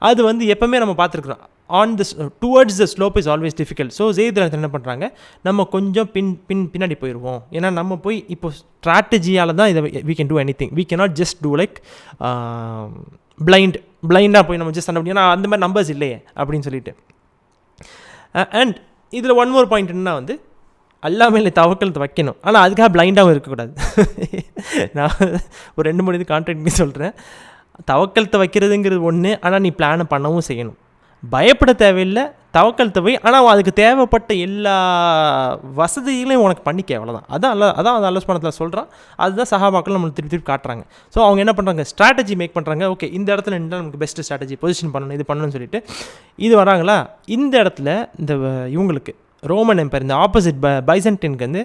அது வந்து எப்போவுமே நம்ம பார்த்துருக்குறோம், on this towards the slope is always difficult. So Zaid ரலியல்லாஹு என்ன பண்ணுறாங்க, நம்ம கொஞ்சம் பின்னாடி போயிடுவோம், ஏன்னா நம்ம போய் இப்போ ஸ்ட்ராட்டஜியால் தான் இதை we can do anything, we cannot just do like பிளைண்டாக போய் நம்ம ஜஸ்ட் சண்டை முடியும், ஏன்னா அந்த மாதிரி நம்பர்ஸ் இல்லையே அப்படின்னு சொல்லிட்டு. அண்ட் இதில் ஒன் மோர் பாயிண்ட் என்னன்னா வந்து அல்லா மேலே தவக்கல் வைக்கணும், ஆனால் அதுக்காக பிளைண்டாகவும் இருக்கக்கூடாது. நான் ஒரு 2-3 இது கான்ட்ராக்ட் சொல்கிறேன். தவக்கல்த்தை வைக்கிறதுங்கிறது ஒன்று, ஆனால் நீ பிளானை பண்ணவும் செய்யணும். பயப்பட தேவையில்லை, தவக்கல் தேவை, ஆனால் அதுக்கு தேவைப்பட்ட எல்லா வசதிகளையும் உனக்கு பண்ணிக்க, அவ்வளோதான். அதான் அந்த அல்லா சுப்ஹானஹு சொல்கிறான். அதுதான் சஹாபாக்கள் நம்மளுக்கு திருப்பி காட்டுறாங்க. ஸோ அவங்க என்ன பண்ணுறாங்க, ஸ்ட்ராட்டஜி மேக் பண்ணுறாங்க. ஓகே, இந்த இடத்துல நின்று நமக்கு பெஸ்ட்டு ஸ்ட்ராட்டஜி பொசிஷன் பண்ணணும், இது பண்ணணும்னு சொல்லிட்டு இது வராங்களா. இந்த இடத்துல இந்த இவங்களுக்கு ரோமன் எம்பையர், இந்த ஆப்போசிட் பைசன்டினுக்கு வந்து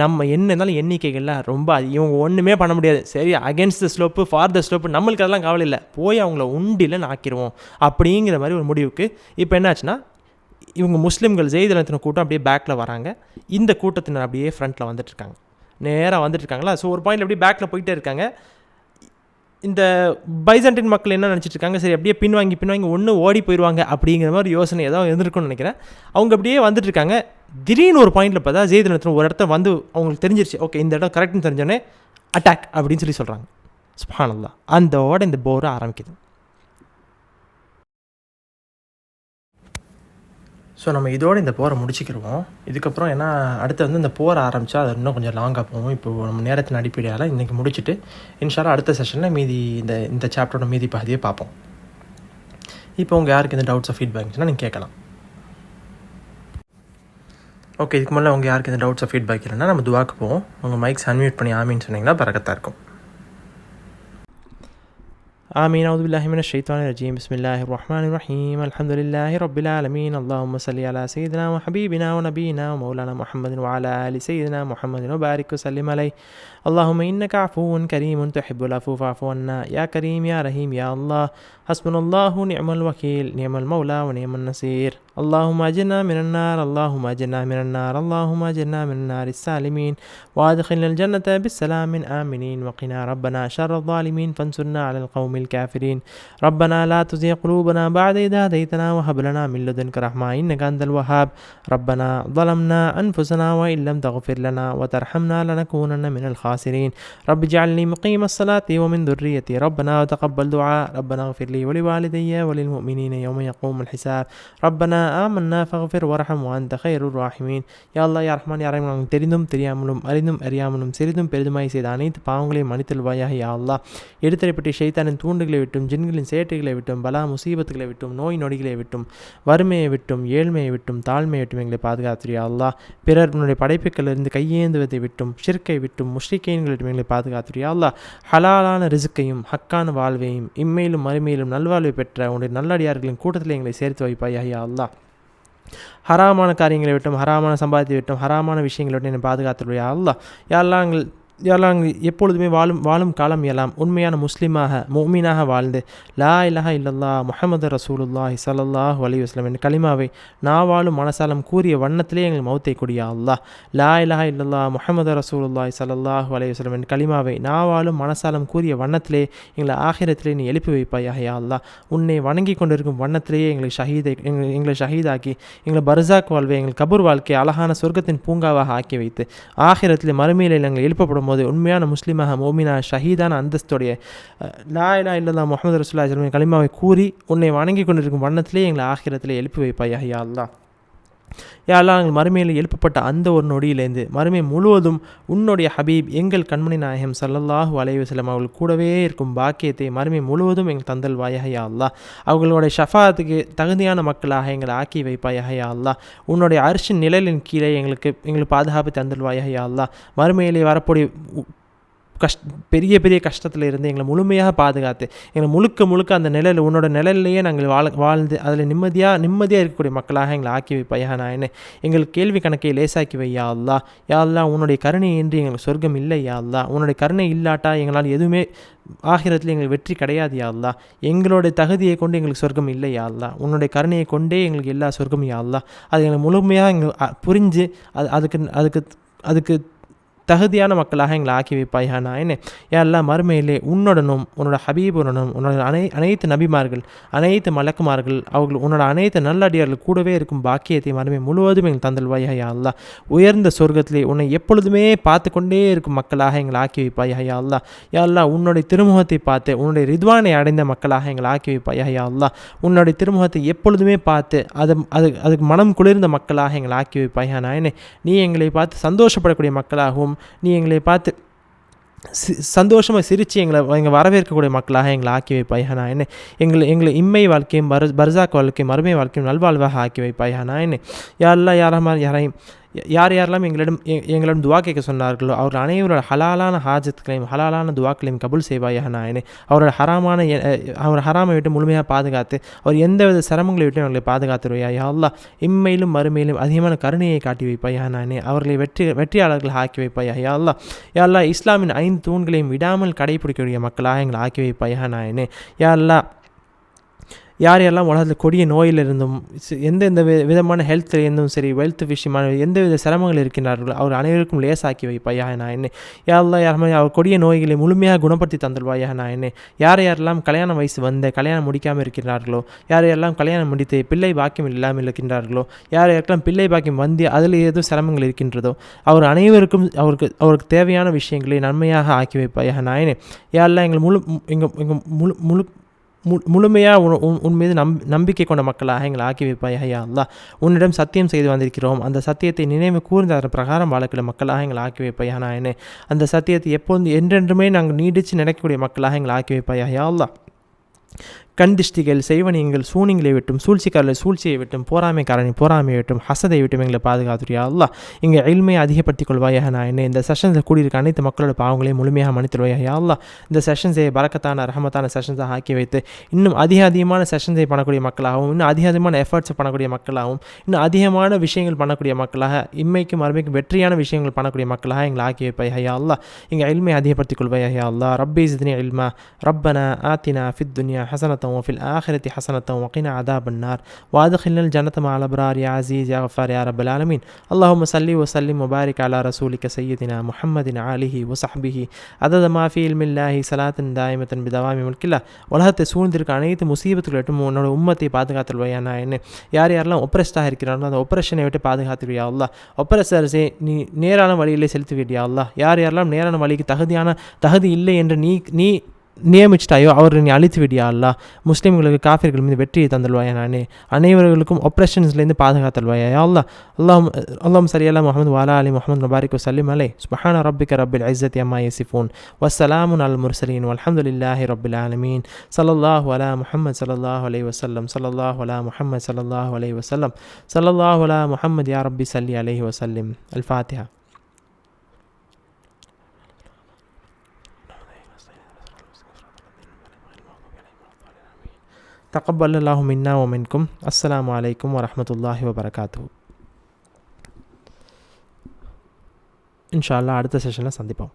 நம்ம என்ன இருந்தாலும் எண்ணிக்கைகள்லாம் ரொம்ப இவங்க ஒன்றுமே பண்ண முடியாது, சரி against the slope for the slope, நம்மளுக்கு அதெல்லாம் கவலை இல்லை, போய் அவங்கள உண்டியில் ஆக்கிடுவோம் அப்படிங்கிற மாதிரி ஒரு முடிவுக்கு. இப்போ என்னாச்சுன்னா இவங்க முஸ்லீம்கள் ஜெயித் ரலியல்லாஹு கூட்டம் அப்படியே பேக்கில் வராங்க, இந்த கூட்டத்தினர் அப்படியே ஃப்ரண்ட்டில் வந்துட்டுருக்காங்க, நேராக வந்துட்டுருக்காங்களா. ஸோ ஒரு பாயிண்ட் அப்படியே பேக்கில் போயிட்டே இருக்காங்க. இந்த பைசன்டின் மக்கள் என்ன நினச்சிட்டு இருக்காங்க, சரி அப்படியே பின்வாங்கி ஒன்று ஓடி போயிடுவாங்க அப்படிங்கிற மாதிரி யோசனை ஏதாவது இருந்திருக்கும்னு நினைக்கிறேன். அவங்க அப்படியே வந்துட்டுருக்காங்க. திடீர்னு ஒரு பாயிண்டில் பார்த்தா ஜெயித் ரலியல்லாஹு ஒரு இடத்த வந்து அவங்களுக்கு தெரிஞ்சிருச்சு, ஓகே இந்த இடம் கரெக்ட்னு தெரிஞ்சோடனே அட்டாக் அப்படின்னு சொல்லி சொல்கிறாங்க. சுப்ஹானல்லாஹ். அந்தோட இந்த போரை ஆரம்பிக்குது. ஸோ நம்ம இதோடு இந்த போரை முடிச்சுக்கிடுவோம். இதுக்கப்புறம் ஏன்னா அடுத்து வந்து இந்த போரை ஆரம்பித்தா அது இன்னும் கொஞ்சம் லாங்காக போகும். இப்போது நம்ம நேரத்தின் அடிப்படையால் இன்றைக்கி முடிச்சுட்டு இன்ஷால்லா அடுத்த செஷனில் மீதி இந்த சாப்டரோட மீதி பகுதியை பார்ப்போம். இப்போ உங்கள் யாருக்கு இந்த டவுட்ஸ் ஃபீட்பேக் இருந்துச்சுன்னா நீங்கள் கேட்கலாம். ஓகே, இதுக்கு மேலே உங்கள் யாருக்கு இந்த டவுட்ஸ் ஃபீட்பேக் இல்லைன்னா நம்ம துவாக்கு போவோம். உங்கள் மைக்ஸ் அன்மியூட் பண்ணி ஆமின்னு சொன்னீங்கன்னா பரக்கத்தாக இருக்கும். آمين. أعوذ بالله من الشيطان الرجيم. بسم الله الرحمن الرحيم. الحمد لله رب العالمين. اللهم صل على سيدنا وحبيبنا ونبينا ومولانا محمد وعلى آل سيدنا محمد وبارك وسلم عليه. اللهم إنك عفو كريم تحب العفو فاعف عنا يا كريم يا رحيم يا الله. حسبنا الله ونعم الوكيل، نعم المولى ونعم النصير. اللهم أجرنا من النار اللهم أجرنا من النار اللهم أجرنا من النار السالمين وادخلنا الجنة بالسلام آمنين وقنا ربنا شر الظالمين فانصرنا على القوم الكافرين ربنا لا تزغ قلوبنا بعد إذ هديتنا وهب لنا من لدنك رحمة إنك أنت الوهاب ربنا ظلمنا أنفسنا وإن لم تغفر لنا وترحمنا لنكونن من الخاسرين رب اجعلني مقيم الصلاة ومن ذريتي ربنا وتقبل دعاء ربنا اغفر لي ولوالدي وللمؤمنين يوم يقوم الحساب ربنا آمنا فاغفر وارحم وأنت خير الراحمين யா அல்லாஹ் யா ரஹ்மான் யா ரஹீம் நாங்கள் தெரிந்தும் தெரியாமலும் அறிந்தும் அறியாமலும் சிறிதும் பெரிதுமாய் செய்த அனைத்து பாவங்களையும் மன்னித்தல்வாயாக யா அல்லாஹ் எடுத்துரைப்பட்ட ஷைத்தானின் தூண்டுகளை விட்டும் ஜின்களின் சேட்டைகளை விட்டும் பலா முசீபத்துகளை விட்டும் நோய் நொடிகளை விட்டும் வறுமையை விட்டும் ஏழ்மையை விட்டும் தாழ்மையை விட்டும் எங்களை பாதுகாத்துறியா அல்லாஹ் பிறர் உன்னுடைய படைப்புகளிலிருந்து கையேந்துவதை விட்டும் ஷிர்க்கை விட்டும் முஷ்ரிக்கீன்களிடம் எங்களை பாதுகாத்துறியா அல்லாஹ் ஹலாலான ரிசுக்கையும் ஹக்கான வாழ்வையும் இம்மையிலும் மறுமையிலும் நல்வாழ்வை பெற்ற உன்னுடைய நல்லடியார்களின் கூட்டத்தில் எங்களை சேர்த்து வைப்பாயாக யா அல்லாஹ் ஹராமான காரியங்களை விட்டும் ஹராமான சம்பாதித்தை விட்டும் ஹராமான விஷயங்களை விட்டு என்னை பாதுகாத்துள்ளையா அல்லாஹ் யாரெல்லாம் எப்பொழுதுமே வாழும் காலம் எல்லாம் உண்மையான முஸ்லீமாக முஃமினாக வாழ்ந்து லா இலாஹா இல்லல்லாஹ் முஹம்மது ரசூலுல்லாஹி ஸல்லல்லாஹு அலைஹி வஸல்லம் என்ற கலிமாவை நான் வாழும் மனசாலம் கூறிய வண்ணத்திலே எங்கள் மௌத்தை கொடியா அல்லாஹ் லா இலாஹா இல்லல்லாஹ் முஹம்மது ரசூலுல்லாஹி ஸல்லல்லாஹு அலைஹி வஸல்லம் என்ற கலிமாவை நான் வாழும் மனசாலம் கூறிய வண்ணத்திலே எங்களை ஆகிரத்திலே நீ எழுப்பி வைப்பாயாக யா அல்லாஹ் உன்னை வணங்கி கொண்டிருக்கும் வண்ணத்திலேயே எங்களை ஷஹீதாக்கி எங்களை பர்சாக் வாழ்வை எங்கள் கபூர் வாழ்க்கையை அழகான சொர்க்கத்தின் பூங்காவாக ஆக்கி வைத்து ஆகிரத்திலே மறுமையிலே நாங்கள் எழுப்பப்படும் போது உண்மையான முஸ்லீமாக மோமினா ஷஹீதான அந்தஸ்துடைய லா இலாஹா இல்லல்லாஹ் முஹம்மது ரசூலுல்லாஹி ஸல்லல்லாஹு அலைஹி வஸல்லம் கலிமாவை கூறி உன்னை வணங்கி கொண்டிருக்கும் வண்ணத்திலே எங்களை ஆகிரத்திலே எழுப்பி வைப்பாயாக யா அல்லாஹ் யா அல்லாஹ் நாங்கள் மறுமையில் எழுப்பப்பட்ட அந்த ஒரு நொடியிலேருந்து மறுமை முழுவதும் உன்னுடைய ஹபீப் எங்கள் கண்மணி நாயகம் ஸல்லல்லாஹு அலைஹி வஸல்லம் அவர்கள் கூடவே இருக்கும் பாக்கியத்தை மறுமை முழுவதும் எங்கள் தந்தல்வாயாக யா அல்லாஹ் அவர்களுடைய ஷஃபாத்துக்கு தகுதியான மக்களாக எங்களை ஆக்கி வைப்பாயாக யா அல்லாஹ் உன்னுடைய அர்ஷின் நிழலின் கீழே எங்களுக்கு பாதுகாப்பு தந்தல்வாயாக யா அல்லாஹ் மறுமையிலே வரக்கூடிய பெரிய பெரிய கஷ்டத்தில் இருந்து எங்களை முழுமையாக பாதுகாத்து எங்களை முழுக்க அந்த நிழல் உன்னோட நிழல்லையே நாங்கள் வாழ்ந்து அதில் நிம்மதியாக இருக்கக்கூடிய மக்களாக எங்களை ஆக்கி வைப்பாயா நான் என்ன எங்கள் கேள்வி கணக்கை லேசாக்கி வையா அல்லாஹ் யா அல்லாஹ் உன்னுடைய கருணை இன்றி எங்களுக்கு சொர்க்கம் இல்லை யா அல்லாஹ் உன்னுடைய கருணை இல்லாட்டா எங்களால் எதுவுமே ஆகிரத்தில் எங்களுக்கு வெற்றி கிடையாது யா அல்லாஹ் எங்களுடைய தகுதியை கொண்டு எங்களுக்கு சொர்க்கம் இல்லை யா அல்லாஹ் உன்னுடைய கருணையை கொண்டே எங்களுக்கு எல்லா சொர்க்கம் யா அல்லாஹ் அது எங்களுக்கு முழுமையாக எங்களுக்கு புரிஞ்சு அதுக்கு தகுதியான மக்களாக எங்களை ஆக்கி வைப்பாயா நான் எல்லாம் மறுமையிலே உன்னுடனும் உன்னோட ஹபீபுடனும் உன்னோட அனைத்து நபிமார்கள் அனைத்து மலக்குமார்கள் அவர்கள் உன்னோட அனைத்து நல்லடியார்கள் கூடவே இருக்கும் பாக்கியத்தை மறுமை முழுவதும் எங்கள் தந்தல்வாயா யா அல்லாஹ் உயர்ந்த சொர்க்கத்திலே உன்னை எப்பொழுதுமே பார்த்து கொண்டே இருக்கும் மக்களாக எங்களை ஆக்கி வைப்பாயா யா அல்லாஹ் யா அல்லாஹ் உன்னுடைய திருமுகத்தை பார்த்து உன்னுடைய ரித்வானை அடைந்த மக்களாக எங்களை ஆக்கி வைப்பாயா யா அல்லாஹ் உன்னுடைய திருமுகத்தை எப்பொழுதுமே பார்த்து அதுக்கு மனம் குளிர்ந்த மக்களாக எங்களை ஆக்கி வைப்பாயா நான் நீ எங்களை பார்த்து சந்தோஷப்படக்கூடிய மக்களாகவும் நீ எங்களை பார்த்து சந்தோஷமாக சிரித்து எங்களை வரவேற்கக்கூடிய மக்களாக எங்களை ஆக்கி வைப்பாயா நான் எங்களை இம்மை வாழ்க்கையும் பர்சாக் வாழ்க்கையும் மறுமை வாழ்க்கையும் நல்வாழ்வாக ஆக்கி வைப்பாயா நான் யாரெல்லாம் எங்களிடம் துவா கேட்க சொன்னார்களோ அவர்கள் அனைவரோட ஹலாலான ஹாஜத்துக்களையும் ஹலாலான துவாக்களையும் கபூல் செய்வாயாக நான் அவரோட ஹராமை விட்டு முழுமையாக பாதுகாத்து அவர் எந்தவித சிரமங்களை விட்டு அவர்களை பாதுகாத்துருவையா யா அல்லாஹ் இம்மையிலும் மறுமையிலும் அதிகமான கருணையை காட்டி வைப்பாயா நான் அவர்களை வெற்றியாளர்கள் ஆக்கி வைப்பாயா யா அல்லாஹ் இஸ்லாமின் 5 தூண்களையும் விடாமல் கடைபிடிக்கக்கூடிய மக்களாக எங்களை ஆக்கி வைப்பாயா நான் யா அல்லாஹ் யாரெல்லாம் உலகத்தில் கொடிய நோயிலிருந்தும் எந்தெந்த விதமான ஹெல்த்தில் இருந்தும் சரி வெல்த் விஷயமான எந்தவித சிரமங்கள் இருக்கின்றார்களோ அவர் அனைவருக்கும் லேசாக்கி வைப்பாயா நான் என்ன யாரெல்லாம் அவர் கொடிய நோய்களை முழுமையாக குணப்படுத்தி தந்துடுவாயா நான் என்ன யாரெல்லாம் கல்யாண வயசு கல்யாணம் முடிக்காமல் இருக்கிறார்களோ யாரெல்லாம் கல்யாணம் முடித்து பிள்ளை பாக்கியம் இல்லாமல் இருக்கின்றார்களோ யாரெல்லாம் பிள்ளை பாக்கியம் அதில் ஏதோ சிரமங்கள் இருக்கின்றதோ அவர் அனைவருக்கும் அவருக்கு தேவையான விஷயங்களை நன்மையாக ஆக்கி வைப்பாயா நான் என்ன யாரெல்லாம் எங்கள் முழுமையாக உன் மீது நம்பிக்கை கொண்ட மக்களாக எங்களை ஆக்கி வைப்பாயா யா அல்லாஹ் உன்னிடம் சத்தியம் செய்து வந்திருக்கிறோம் அந்த சத்தியத்தை நினைவு கூர்ந்த அதன் பிரகாரம் வாழக்கூடிய மக்களாக எங்களை ஆக்கி வைப்பாயா நான் அந்த சத்தியத்தை எப்போது என்றென்றுமே நாங்கள் நீடித்து நடக்கக்கூடிய மக்களாக எங்களை ஆக்கி வைப்பாயா யா அல்லாஹ் கண்திஷ்டிகள் செய்வனியங்கள் சூனிங்களை விட்டும் சூழ்ச்சிக்காரர்கள் சூழ்ச்சியை விட்டும் போராமையை விட்டும் ஹசதை விட்டும் எங்களை பாதுகாத்துறியா அல்லாஹ் இங்கே இல்மையை அதிகப்படுத்திக் கொள்வாயாக நான் இந்த செஷன்ஸில் கூடியிருக்க அனைத்து மக்களோட பாவங்களையும் முழுமையாக மன்னித்துள்வாயா யா அல்லாஹ் இந்த செஷன்ஸை பரக்கத்தான ரஹமத்தான செஷன்ஸாக ஆக்கி வைத்து இன்னும் அதிகமான செஷன்ஸை பண்ணக்கூடிய மக்களாகவும் இன்னும் அதிகமான எஃபர்ட்ஸ் பண்ணக்கூடிய மக்களாகவும் இன்னும் அதிகமான விஷயங்கள் பண்ணக்கூடிய மக்களாக இம்மைக்கும் மறுமைக்கும் வெற்றியான விஷயங்கள் பண்ணக்கூடிய மக்களாக எங்களை ஆக்கி வைப்பாயா யா அல்லாஹ் இங்கே இல்மையை அதிகப்படுத்திக் கொள்வாயா யா அல்லாஹ் ரப்பி ஸித்னி இல்மா ரப்பனா ஆத்தினா ஃபித் துன்யா حسنة وفي الآخرة حسنة وقنا عذاب النار وأدخلنا الجنة مع الأبرار يا عزيز يا غفار يا رب العالمين. اللهم صل وسلم وبارك على رسولك سيدنا محمد آله وصحبه عدد ما في علم الله صلاة دائمة بدوام ملك الله. உலகத்தை சூழ்ந்திருக்க அனைத்து முசீபத்துகளிட்டும் உன்னோட உம்மத்தை பாதுகாத்துள்வையா. நான் என்ன யாரெல்லாம் ஒப்ரெஸ்டாக இருக்கிறாங்களோ அந்த ஒப்ரெஷனை விட்டு பாதுகாத்துவியா அல்லா. ஒப்ரெஸர்ஸே நீ நேரான வழியிலே செலுத்துவியா அல்லா. யாரெல்லாம் நேரான வழிக்கு தகுதி இல்லை என்று நீ நியமிச்சிட்டாயோ அவரை நீ அழித்து விடியா அல்லா. முஸ்லீம்களுக்கு காஃபிர்கள் மீது வெற்றியை தந்துள்வாயா. நானே அனைவர்களுக்கும் ஒப்ரெஷன்ஸ்லேருந்து பாதுகாத்தல்வாயா அல்லா. அல்லாஹும் சரியல்லா முஹம்மது வாலா அலி முஹம்மது முபாரிக் வஸல்லிம் அலை. சுப்ஹான ரப்பிக ரப்பில் இஸ்ஸத்தி அம்மா யசிஃபூன் வஸ்ஸலாமுன் அலல் முர்சலீன் வல்ஹம்துலில்லாஹி ரப்பில் ஆலமீன். ஸல்லல்லாஹு அலா முஹம்மது ஸல்லல்லாஹு அலைஹி வஸல்லம். ஸல்லல்லாஹு அலா முஹம்மது ஸல்லல்லாஹு அலைஹி வஸல்லம். ஸல்லல்லாஹு அலா முஹம்மது யா ரப்பி ஸல்லி அலைஹி வஸல்லிம். அல் ஃபாத்திஹா. தகப்பல் அல்லாஹு மின்னா வ மின்கும். அஸ்ஸலாமு அலைக்கும் வரஹ்மத்துல்லாஹி வபரகாத்துஹு. இன்ஷா அல்லாஹ் அடுத்த செஷனில் சந்திப்போம்.